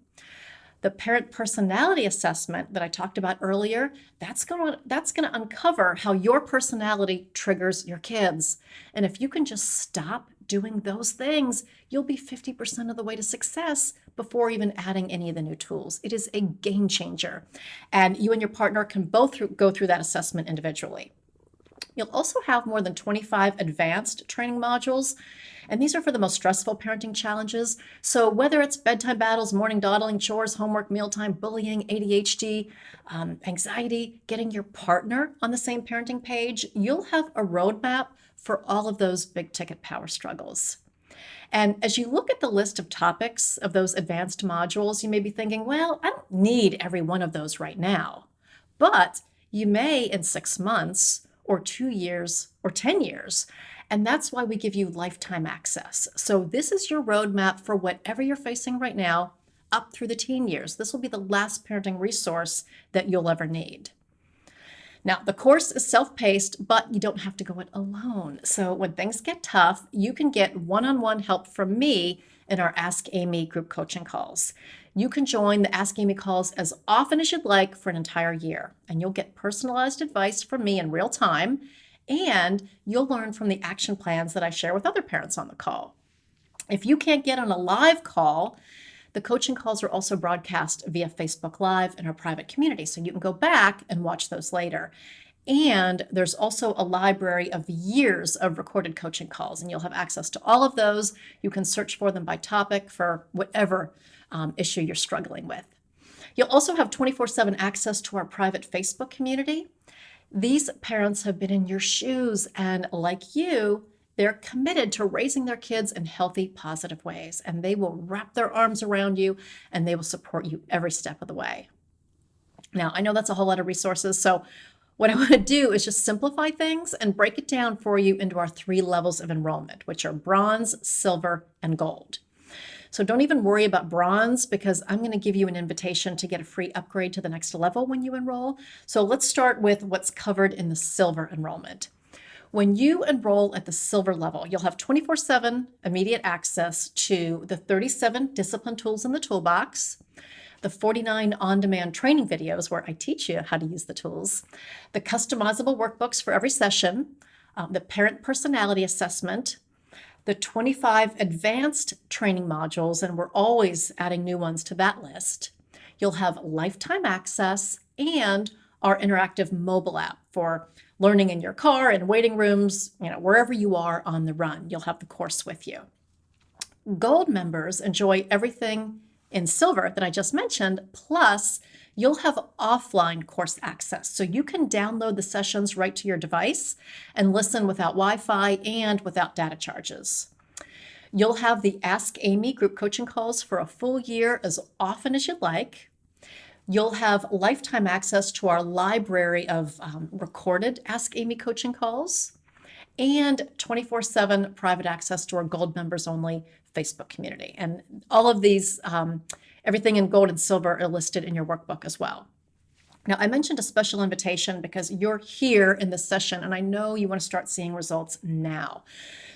The parent personality assessment that I talked about earlier, that's going to uncover how your personality triggers your kids. And if you can just stop doing those things, you'll be 50% of the way to success before even adding any of the new tools. It is a game changer. And you and your partner can both go through that assessment individually. You'll also have more than 25 advanced training modules, and these are for the most stressful parenting challenges. So whether it's bedtime battles, morning dawdling, chores, homework, mealtime, bullying, ADHD, anxiety, getting your partner on the same parenting page, you'll have a roadmap for all of those big ticket power struggles. And as you look at the list of topics of those advanced modules, you may be thinking, well, I don't need every one of those right now. But you may in 6 months, or 2 years, or 10 years. And that's why we give you lifetime access. So this is your roadmap for whatever you're facing right now up through the teen years. This will be the last parenting resource that you'll ever need. Now, the course is self-paced, but you don't have to go it alone. So when things get tough, you can get one-on-one help from me in our Ask Amy group coaching calls. You can join the Ask Amy calls as often as you'd like for an entire year, and you'll get personalized advice from me in real time, and you'll learn from the action plans that I share with other parents on the call. If you can't get on a live call, the coaching calls are also broadcast via Facebook Live in our private community, so you can go back and watch those later. And there's also a library of years of recorded coaching calls, and you'll have access to all of those. You can search for them by topic for whatever issue you're struggling with. You'll also have 24/7 access to our private Facebook community. These parents have been in your shoes, and like you, they're committed to raising their kids in healthy, positive ways, and they will wrap their arms around you and they will support you every step of the way. Now, I know that's a whole lot of resources, so what I want to do is just simplify things and break it down for you into our 3 levels of enrollment, which are bronze, silver, and gold. So don't even worry about bronze because I'm going to give you an invitation to get a free upgrade to the next level when you enroll. So let's start with what's covered in the silver enrollment. When you enroll at the silver level, you'll have 24/7 immediate access to the 37 discipline tools in the toolbox, the 49 on-demand training videos where I teach you how to use the tools, the customizable workbooks for every session, the parent personality assessment, the 25 advanced training modules, and we're always adding new ones to that list. You'll have lifetime access and our interactive mobile app for learning in your car, in waiting rooms, wherever you are on the run, you'll have the course with you. Gold members enjoy everything in silver that I just mentioned, plus you'll have offline course access. So you can download the sessions right to your device and listen without Wi-Fi and without data charges. You'll have the Ask Amy group coaching calls for a full year as often as you'd like. You'll have lifetime access to our library of recorded Ask Amy coaching calls and 24/7 private access to our gold members only Facebook community. And all of these Everything in gold and silver are listed in your workbook as well. Now, I mentioned a special invitation because you're here in this session and I know you want to start seeing results now.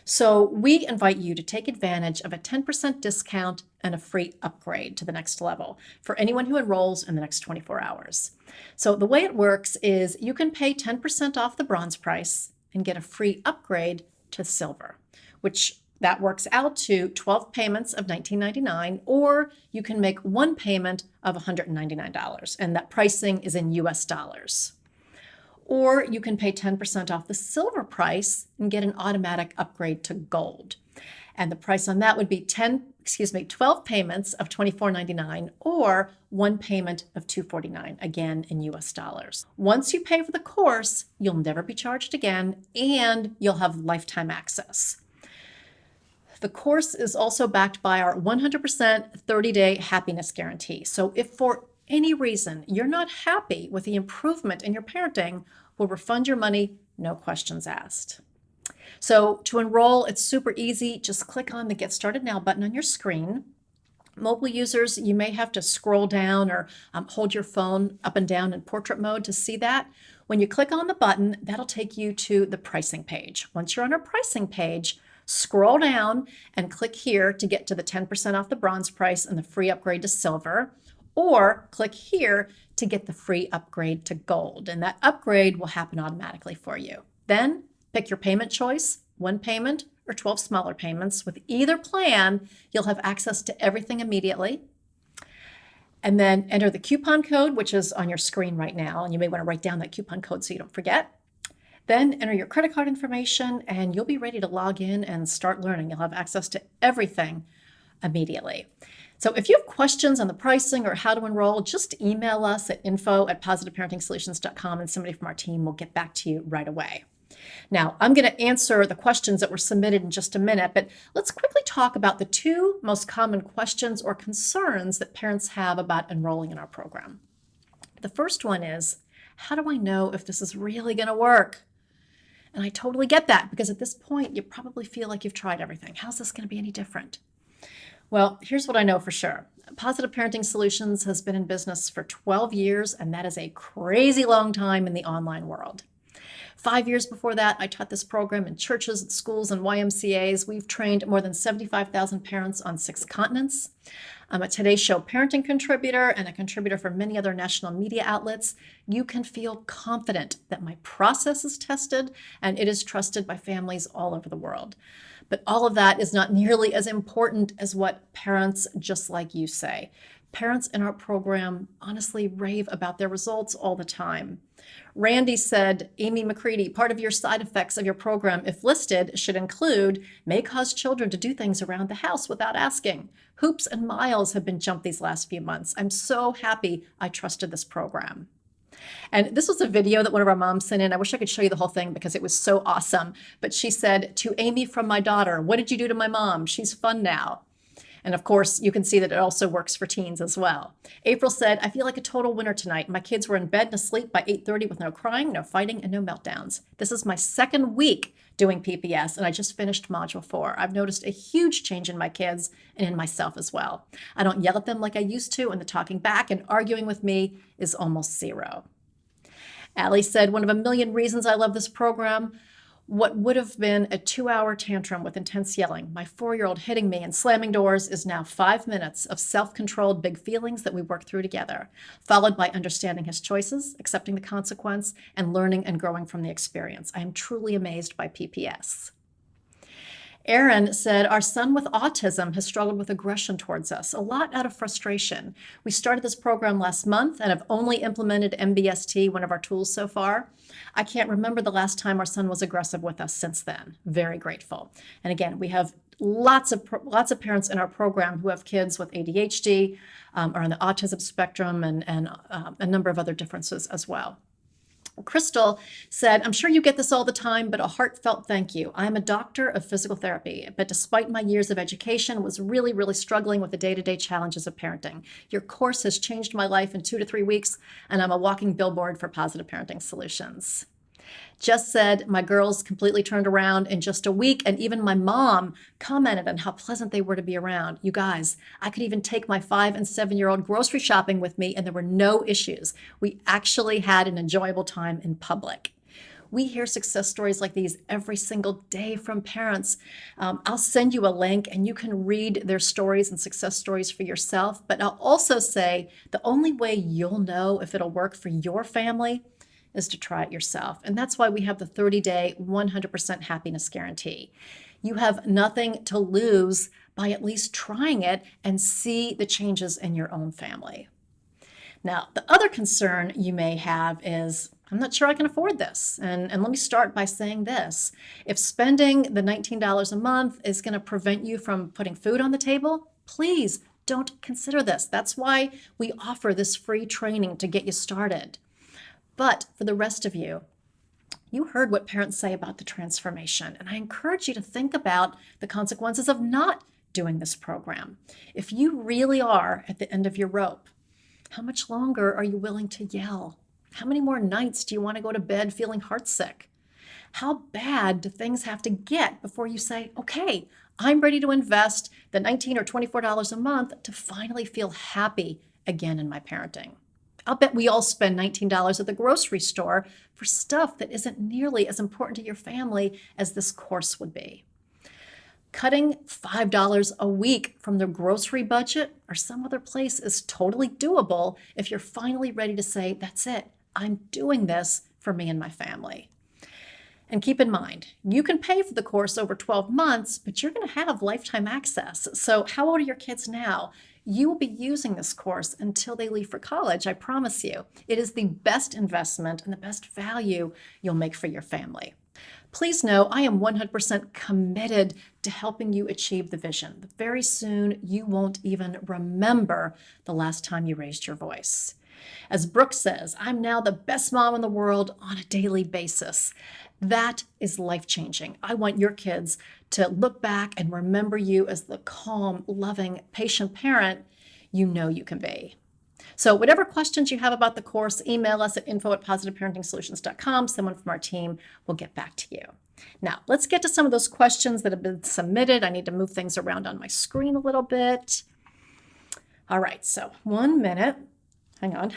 So we invite you to take advantage of a 10% discount and a free upgrade to the next level for anyone who enrolls in the next 24 hours. So the way it works is you can pay 10% off the bronze price and get a free upgrade to silver, which that works out to 12 payments of $19.99, or you can make one payment of $199, and that pricing is in US dollars. Or you can pay 10% off the silver price and get an automatic upgrade to gold. And the price on that would be 12 payments of $24.99 or one payment of $249, again in US dollars. Once you pay for the course, you'll never be charged again and you'll have lifetime access. The course is also backed by our 100% 30-day happiness guarantee. So if for any reason you're not happy with the improvement in your parenting, we'll refund your money, no questions asked. So to enroll, it's super easy. Just click on the Get Started Now button on your screen. Mobile users, you may have to scroll down or hold your phone up and down in portrait mode to see that. When you click on the button, that'll take you to the pricing page. Once you're on our pricing page, scroll down and click here to get to the 10% off the bronze price and the free upgrade to silver, or click here to get the free upgrade to gold. And that upgrade will happen automatically for you. Then pick your payment choice, one payment or 12 smaller payments. With either plan, you'll have access to everything immediately. And then enter the coupon code, which is on your screen right now. And you may want to write down that coupon code so you don't forget. Then enter your credit card information and you'll be ready to log in and start learning. You'll have access to everything immediately. So if you have questions on the pricing or how to enroll, just email us at info@positiveparentingsolutions.com and somebody from our team will get back to you right away. Now, I'm going to answer the questions that were submitted in just a minute, but let's quickly talk about the two most common questions or concerns that parents have about enrolling in our program. The first one is, how do I know if this is really going to work? And I totally get that because at this point, you probably feel like you've tried everything. How's this going to be any different? Well, here's what I know for sure. Positive Parenting Solutions has been in business for 12 years, and that is a crazy long time in the online world. 5 years before that, I taught this program in churches, schools, and YMCAs. We've trained more than 75,000 parents on 6 continents. I'm a Today Show parenting contributor and a contributor for many other national media outlets. You can feel confident that my process is tested and it is trusted by families all over the world. But all of that is not nearly as important as what parents just like you say. Parents in our program honestly rave about their results all the time. Randy said, Amy McCready, part of your side effects of your program, if listed, should include may cause children to do things around the house without asking. Hoops and miles have been jumped these last few months. I'm so happy I trusted this program. And this was a video that one of our moms sent in. I wish I could show you the whole thing because it was so awesome. But she said, to Amy from my daughter, what did you do to my mom? She's fun now. And of course, you can see that it also works for teens as well. April said, I feel like a total winner tonight. My kids were in bed and asleep by 8:30 with no crying, no fighting, and no meltdowns. This is my second week doing PPS, and I just finished Module 4. I've noticed a huge change in my kids and in myself as well. I don't yell at them like I used to, and the talking back and arguing with me is almost zero. Allie said, one of a million reasons I love this program. What would have been a 2-hour tantrum with intense yelling, my 4-year-old hitting me and slamming doors, is now 5 minutes of self-controlled big feelings that we work through together, followed by understanding his choices, accepting the consequence, and learning and growing from the experience. I am truly amazed by PPS. Aaron said, our son with autism has struggled with aggression towards us, a lot out of frustration. We started this program last month and have only implemented MBST, one of our tools so far. I can't remember the last time our son was aggressive with us since then. Very grateful. And again, we have lots of parents in our program who have kids with ADHD, or on the autism spectrum, and a number of other differences as well. Crystal said, I'm sure you get this all the time, but a heartfelt thank you. I'm a doctor of physical therapy, but despite my years of education, was really, really struggling with the day-to-day challenges of parenting. Your course has changed my life in 2 to 3 weeks, and I'm a walking billboard for Positive Parenting Solutions. Just said my girls completely turned around in just a week, and even my mom commented on how pleasant they were to be around. You guys, I could even take my 5 and 7-year-old grocery shopping with me, and there were no issues. We actually had an enjoyable time in public. We hear success stories like these every single day from parents. I'll send you a link and you can read their stories and success stories for yourself. But I'll also say the only way you'll know if it'll work for your family is to try it yourself. And that's why we have the 30-day 100% happiness guarantee. You have nothing to lose by at least trying it and see the changes in your own family. Now, the other concern you may have is, I'm not sure I can afford this. And let me start by saying this. If spending the $19 a month is going to prevent you from putting food on the table, please don't consider this. That's why we offer this free training to get you started. But for the rest of you, you heard what parents say about the transformation, and I encourage you to think about the consequences of not doing this program. If you really are at the end of your rope, how much longer are you willing to yell? How many more nights do you want to go to bed feeling heartsick? How bad do things have to get before you say, okay, I'm ready to invest the $19 or $24 a month to finally feel happy again in my parenting? I'll bet we all spend $19 at the grocery store for stuff that isn't nearly as important to your family as this course would be. Cutting $5 a week from the grocery budget or some other place is totally doable if you're finally ready to say, that's it, I'm doing this for me and my family. And keep in mind, you can pay for the course over 12 months, but you're going to have lifetime access. So how old are your kids now? You will be using this course until they leave for college, I promise you. It is the best investment and the best value you'll make for your family. Please know I am 100% committed to helping you achieve the vision. Very soon, you won't even remember the last time you raised your voice. As Brooke says, I'm now the best mom in the world on a daily basis. That is life-changing. I want your kids to look back and remember you as the calm, loving, patient parent you know you can be. So whatever questions you have about the course, email us at info@positiveparentingsolutions.com. Someone from our team will get back to you. Now, let's get to some of those questions that have been submitted. I need to move things around on my screen a little bit. All right, so 1 minute. Hang on.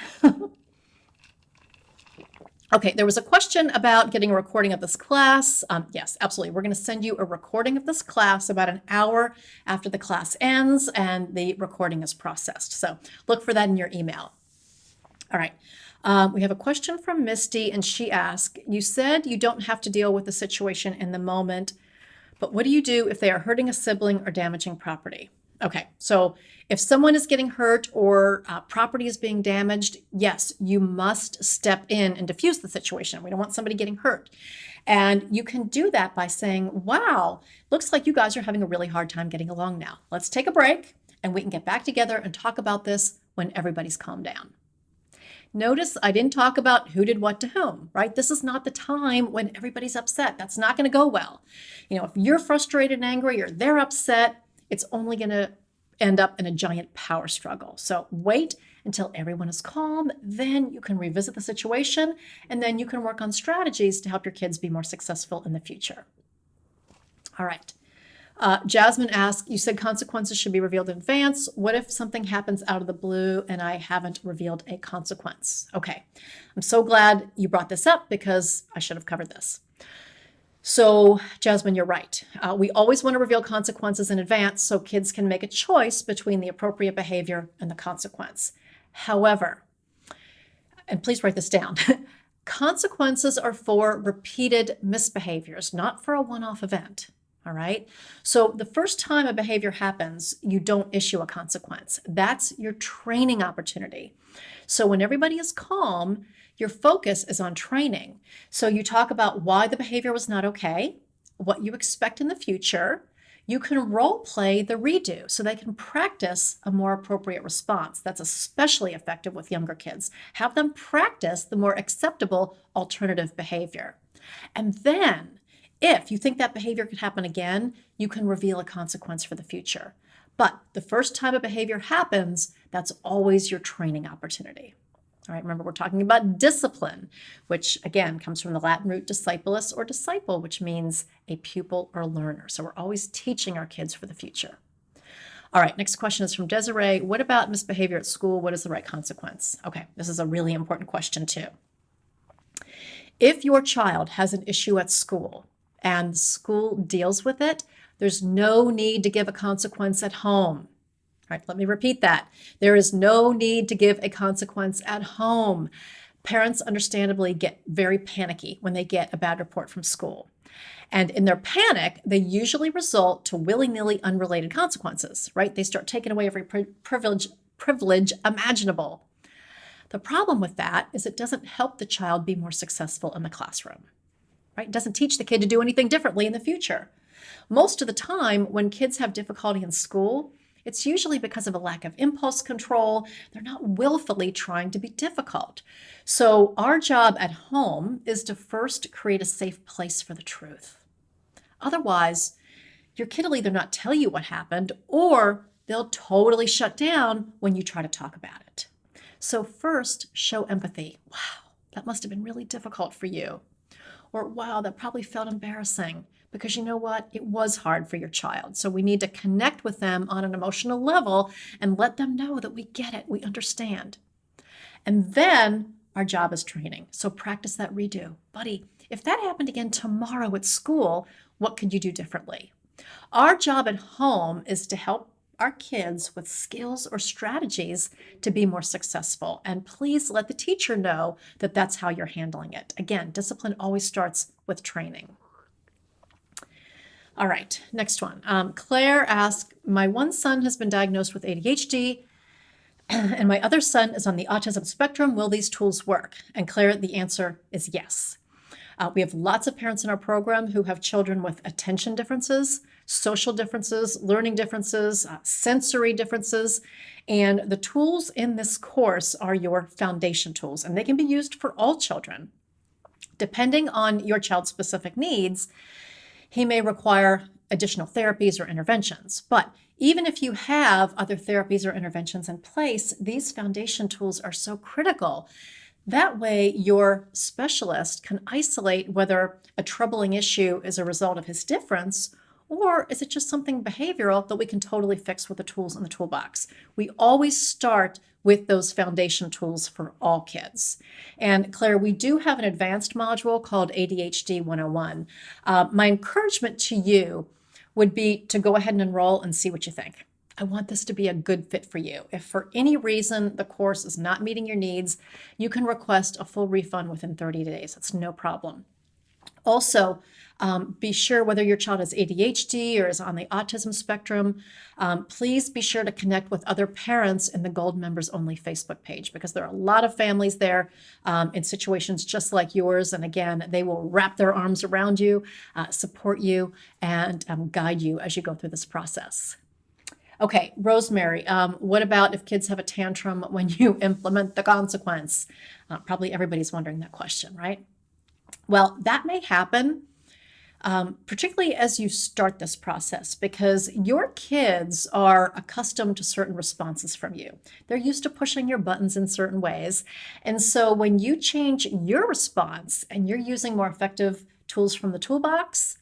Okay, there was a question about getting a recording of this class. Yes, absolutely. We're going to send you a recording of this class about an hour after the class ends and the recording is processed. So look for that in your email. All right. We have a question from Misty, and she asked, you said you don't have to deal with the situation in the moment, but what do you do if they are hurting a sibling or damaging property? Okay, so if someone is getting hurt or property is being damaged, yes, you must step in and diffuse the situation. We don't want somebody getting hurt. And you can do that by saying, wow, looks like you guys are having a really hard time getting along now. Let's take a break and we can get back together and talk about this when everybody's calmed down. Notice I didn't talk about who did what to whom, right? This is not the time when everybody's upset. That's not going to go well. If you're frustrated and angry or they're upset, it's only going to end up in a giant power struggle. So wait until everyone is calm, then you can revisit the situation, and then you can work on strategies to help your kids be more successful in the future. All right. Jasmine asked, you said consequences should be revealed in advance. What if something happens out of the blue and I haven't revealed a consequence? Okay, I'm so glad you brought this up because I should have covered this. So, Jasmine, you're right. We always want to reveal consequences in advance so kids can make a choice between the appropriate behavior and the consequence. However, and please write this down, consequences are for repeated misbehaviors, not for a one-off event. All right. So the first time a behavior happens, you don't issue a consequence. That's your training opportunity. So when everybody is calm, your focus is on training. So you talk about why the behavior was not okay, what you expect in the future. You can role play the redo so they can practice a more appropriate response. That's especially effective with younger kids. Have them practice the more acceptable alternative behavior. And then, if you think that behavior could happen again, you can reveal a consequence for the future. But the first time a behavior happens, that's always your training opportunity. All right, remember we're talking about discipline, which again comes from the Latin root discipulus or disciple, which means a pupil or learner. So we're always teaching our kids for the future. All right, next question is from Desiree. What about misbehavior at school? What is the right consequence? Okay, this is a really important question too. If your child has an issue at school and the school deals with it, there's no need to give a consequence at home. All right, let me repeat that. There is no need to give a consequence at home. Parents understandably get very panicky when they get a bad report from school. And in their panic, they usually result to willy-nilly unrelated consequences, right? They start taking away every privilege imaginable. The problem with that is it doesn't help the child be more successful in the classroom, right? It doesn't teach the kid to do anything differently in the future. Most of the time, when kids have difficulty in school, it's usually because of a lack of impulse control. They're not willfully trying to be difficult. So our job at home is to first create a safe place for the truth. Otherwise, your kid will either not tell you what happened or they'll totally shut down when you try to talk about it. So first, show empathy. Wow, that must have been really difficult for you. Or wow, that probably felt embarrassing. Because you know what? It was hard for your child. So we need to connect with them on an emotional level and let them know that we get it, we understand. And then our job is training. So practice that redo. Buddy, if that happened again tomorrow at school, what could you do differently? Our job at home is to help our kids with skills or strategies to be more successful. And please let the teacher know that that's how you're handling it. Again, discipline always starts with training. All right, next one. Claire asked, my one son has been diagnosed with ADHD and my other son is on the autism spectrum. Will these tools work? And Claire, the answer is yes. We have lots of parents in our program who have children with attention differences, social differences, learning differences, sensory differences. And the tools in this course are your foundation tools, and they can be used for all children. Depending on your child's specific needs, he may require additional therapies or interventions. But even if you have other therapies or interventions in place, these foundation tools are so critical. That way, your specialist can isolate whether a troubling issue is a result of his difference or is it just something behavioral that we can totally fix with the tools in the toolbox. We always start with those foundation tools for all kids. And Claire, we do have an advanced module called ADHD 101. My encouragement to you would be to go ahead and enroll and see what you think. I want this to be a good fit for you. If for any reason the course is not meeting your needs, you can request a full refund within 30 days. That's no problem. Also, be sure whether your child has ADHD or is on the autism spectrum, please be sure to connect with other parents in the Gold Members Only Facebook page because there are a lot of families there in situations just like yours. And again, they will wrap their arms around you, support you, and guide you as you go through this process. Okay, Rosemary, what about if kids have a tantrum when you implement the consequence? Probably everybody's wondering that question, right? Well, that may happen, particularly as you start this process, because your kids are accustomed to certain responses from you. They're used to pushing your buttons in certain ways. And so when you change your response and you're using more effective tools from the toolbox,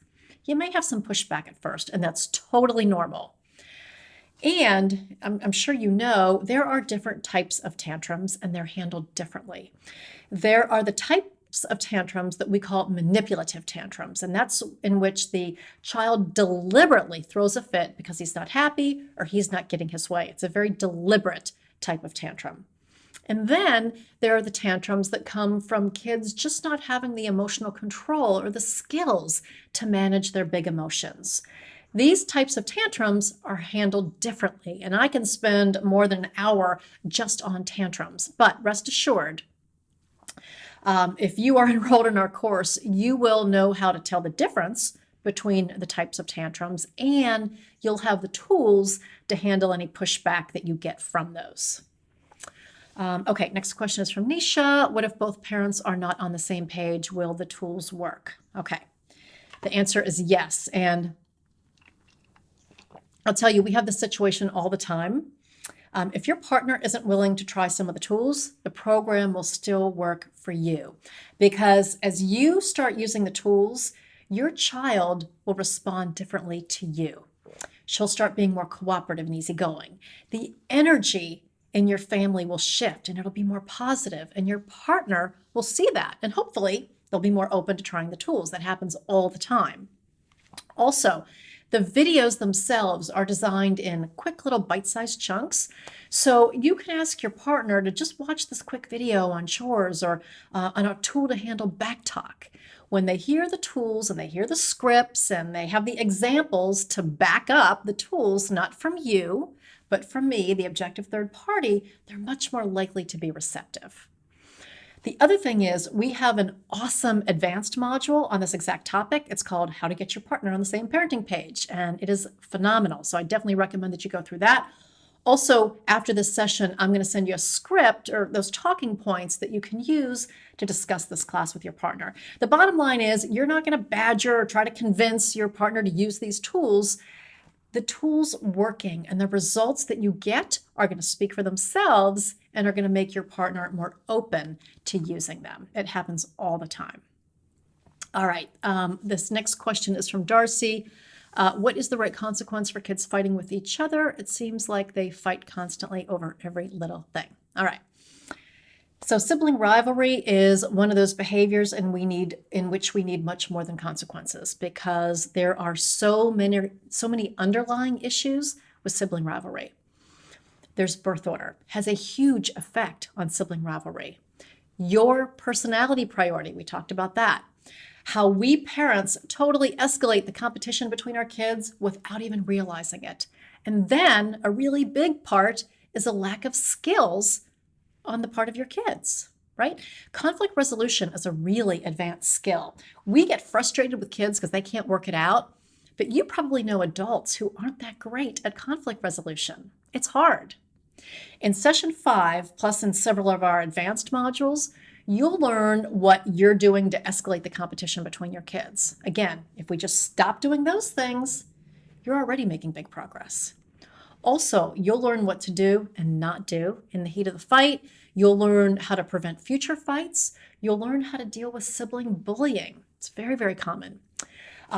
you may have some pushback at first, and that's totally normal. And I'm sure you know, there are different types of tantrums and they're handled differently. There are the types of tantrums that we call manipulative tantrums, and that's in which the child deliberately throws a fit because he's not happy or he's not getting his way. It's a very deliberate type of tantrum. And then there are the tantrums that come from kids just not having the emotional control or the skills to manage their big emotions. These types of tantrums are handled differently, and I can spend more than an hour just on tantrums. But rest assured, if you are enrolled in our course, you will know how to tell the difference between the types of tantrums, and you'll have the tools to handle any pushback that you get from those. Okay, next question is from Nisha. What if both parents are not on the same page? Will the tools work? Okay, the answer is yes. And I'll tell you, we have this situation all the time. If your partner isn't willing to try some of the tools, the program will still work for you. Because as you start using the tools, your child will respond differently to you. She'll start being more cooperative and easygoing. The energy in your family will shift and it'll be more positive, and your partner will see that. And hopefully, they'll be more open to trying the tools. That happens all the time. Also, the videos themselves are designed in quick little bite-sized chunks. So you can ask your partner to just watch this quick video on chores or on a tool to handle back talk. When they hear the tools and they hear the scripts and they have the examples to back up the tools, not from you, but from me, the objective third party, they're much more likely to be receptive. The other thing is we have an awesome advanced module on this exact topic. It's called How to Get Your Partner on the Same Parenting Page, and it is phenomenal. So I definitely recommend that you go through that. Also, after this session, I'm going to send you a script or those talking points that you can use to discuss this class with your partner. The bottom line is you're not going to badger or try to convince your partner to use these tools. The tools working and the results that you get are going to speak for themselves and are going to make your partner more open to using them. It happens all the time. All right, this next question is from Darcy. What is the right consequence for kids fighting with each other? It seems like they fight constantly over every little thing. All right. So sibling rivalry is one of those behaviors in which we need much more than consequences, because there are so many underlying issues with sibling rivalry. There's birth order, has a huge effect on sibling rivalry. Your personality priority, we talked about that. How we parents totally escalate the competition between our kids without even realizing it. And then a really big part is a lack of skills on the part of your kids, right? Conflict resolution is a really advanced skill. We get frustrated with kids because they can't work it out, but you probably know adults who aren't that great at conflict resolution. It's hard. In session 5, plus in several of our advanced modules, you'll learn what you're doing to escalate the competition between your kids. Again, if we just stop doing those things, you're already making big progress. Also, you'll learn what to do and not do in the heat of the fight. You'll learn how to prevent future fights. You'll learn how to deal with sibling bullying. It's very, very common.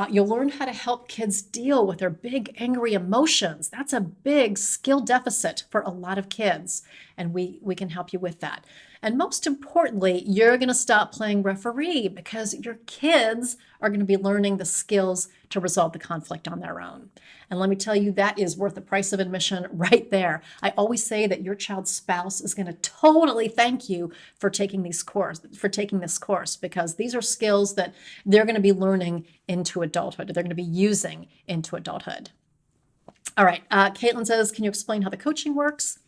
You'll learn how to help kids deal with their big, angry emotions. That's a big skill deficit for a lot of kids, and we can help you with that. And most importantly, you're going to stop playing referee because your kids are going to be learning the skills to resolve the conflict on their own. And let me tell you, that is worth the price of admission right there. I always say that your child's spouse is going to totally thank you for taking this course, because these are skills that they're going to be learning into adulthood. They're going to be using into adulthood. All right, Caitlin says, can you explain how the coaching works?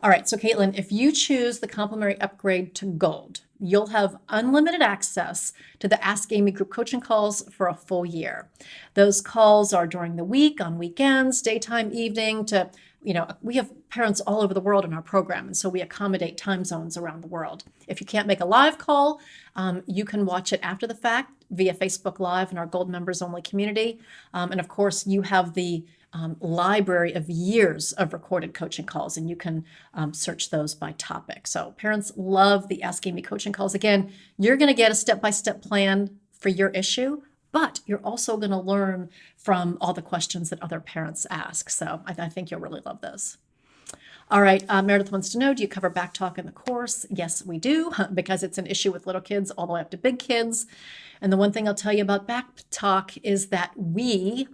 All right, so Caitlin, if you choose the complimentary upgrade to Gold, you'll have unlimited access to the Ask Amy group coaching calls for a full year. Those calls are during the week, on weekends, daytime, evening, we have parents all over the world in our program, and so we accommodate time zones around the world. If you can't make a live call, you can watch it after the fact via Facebook Live in our Gold members only community. And of course, you have the library of years of recorded coaching calls, and you can search those by topic. So parents love the Ask Amy coaching calls. Again, you're going to get a step-by-step plan for your issue, but you're also going to learn from all the questions that other parents ask. So I think you'll really love those. All right, Meredith wants to know, do you cover back talk in the course? Yes, we do, because it's an issue with little kids all the way up to big kids. And the one thing I'll tell you about back talk is that we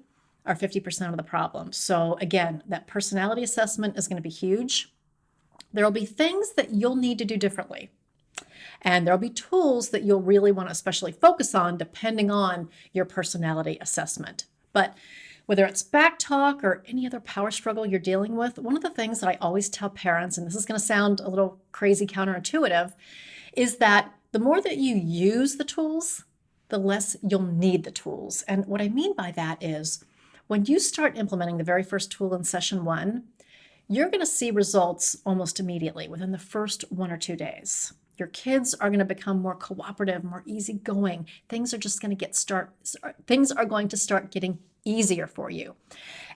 are 50% of the problem. So again, that personality assessment is going to be huge. There'll be things that you'll need to do differently. And there'll be tools that you'll really want to especially focus on depending on your personality assessment. But whether it's back talk or any other power struggle you're dealing with, one of the things that I always tell parents, and this is going to sound a little crazy counterintuitive, is that the more that you use the tools, the less you'll need the tools. And what I mean by that is, when you start implementing the very first tool in session 1, you're going to see results almost immediately within the first 1 or 2 days. Your kids are going to become more cooperative, more easygoing. Things are going to start getting easier for you.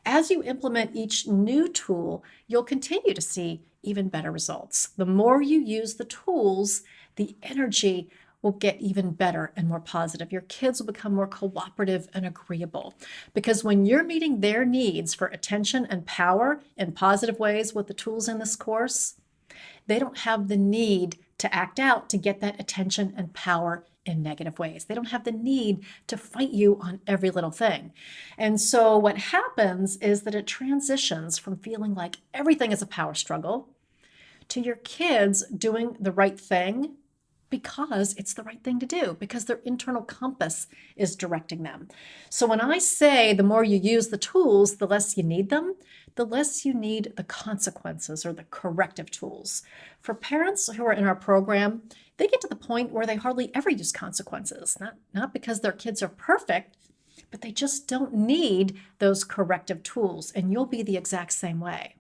As you implement each new tool, you'll continue to see even better results. The more you use the tools, the energy will get even better and more positive. Your kids will become more cooperative and agreeable, because when you're meeting their needs for attention and power in positive ways with the tools in this course, they don't have the need to act out to get that attention and power in negative ways. They don't have the need to fight you on every little thing. And so what happens is that it transitions from feeling like everything is a power struggle to your kids doing the right thing because it's the right thing to do, because their internal compass is directing them. So when I say the more you use the tools, the less you need them, the less you need the consequences or the corrective tools. For parents who are in our program, they get to the point where they hardly ever use consequences, not because their kids are perfect, but they just don't need those corrective tools, and you'll be the exact same way.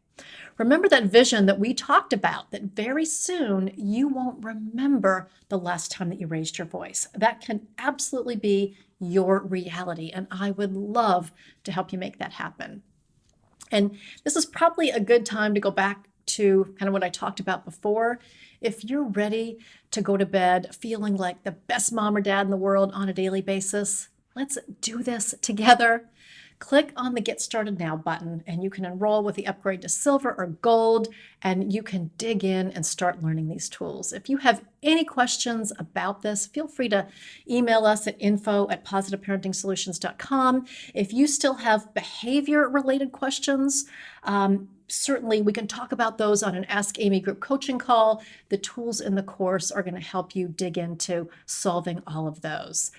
Remember that vision that we talked about, that very soon you won't remember the last time that you raised your voice. That can absolutely be your reality, and I would love to help you make that happen. And this is probably a good time to go back to kind of what I talked about before. If you're ready to go to bed feeling like the best mom or dad in the world on a daily basis, let's do this together. Click on the Get Started Now button and you can enroll with the upgrade to silver or gold, and you can dig in and start learning these tools. If you have any questions about this, feel free to email us at info@positiveparentingsolutions.com. If you still have behavior-related questions, certainly we can talk about those on an Ask Amy group coaching call. The tools in the course are going to help you dig into solving all of those.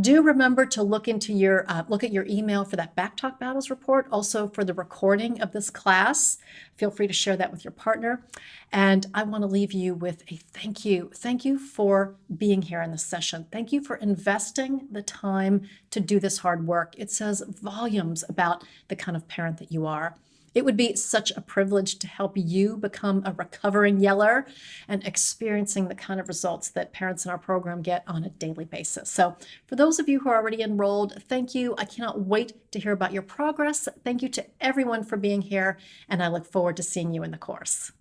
Do remember to look at your email for that Back Talk Battles report, also for the recording of this class. Feel free to share that with your partner. And I want to leave you with a thank you. Thank you for being here in this session. Thank you for investing the time to do this hard work. It says volumes about the kind of parent that you are. It would be such a privilege to help you become a recovering yeller and experiencing the kind of results that parents in our program get on a daily basis. So for those of you who are already enrolled, thank you. I cannot wait to hear about your progress. Thank you to everyone for being here, and I look forward to seeing you in the course.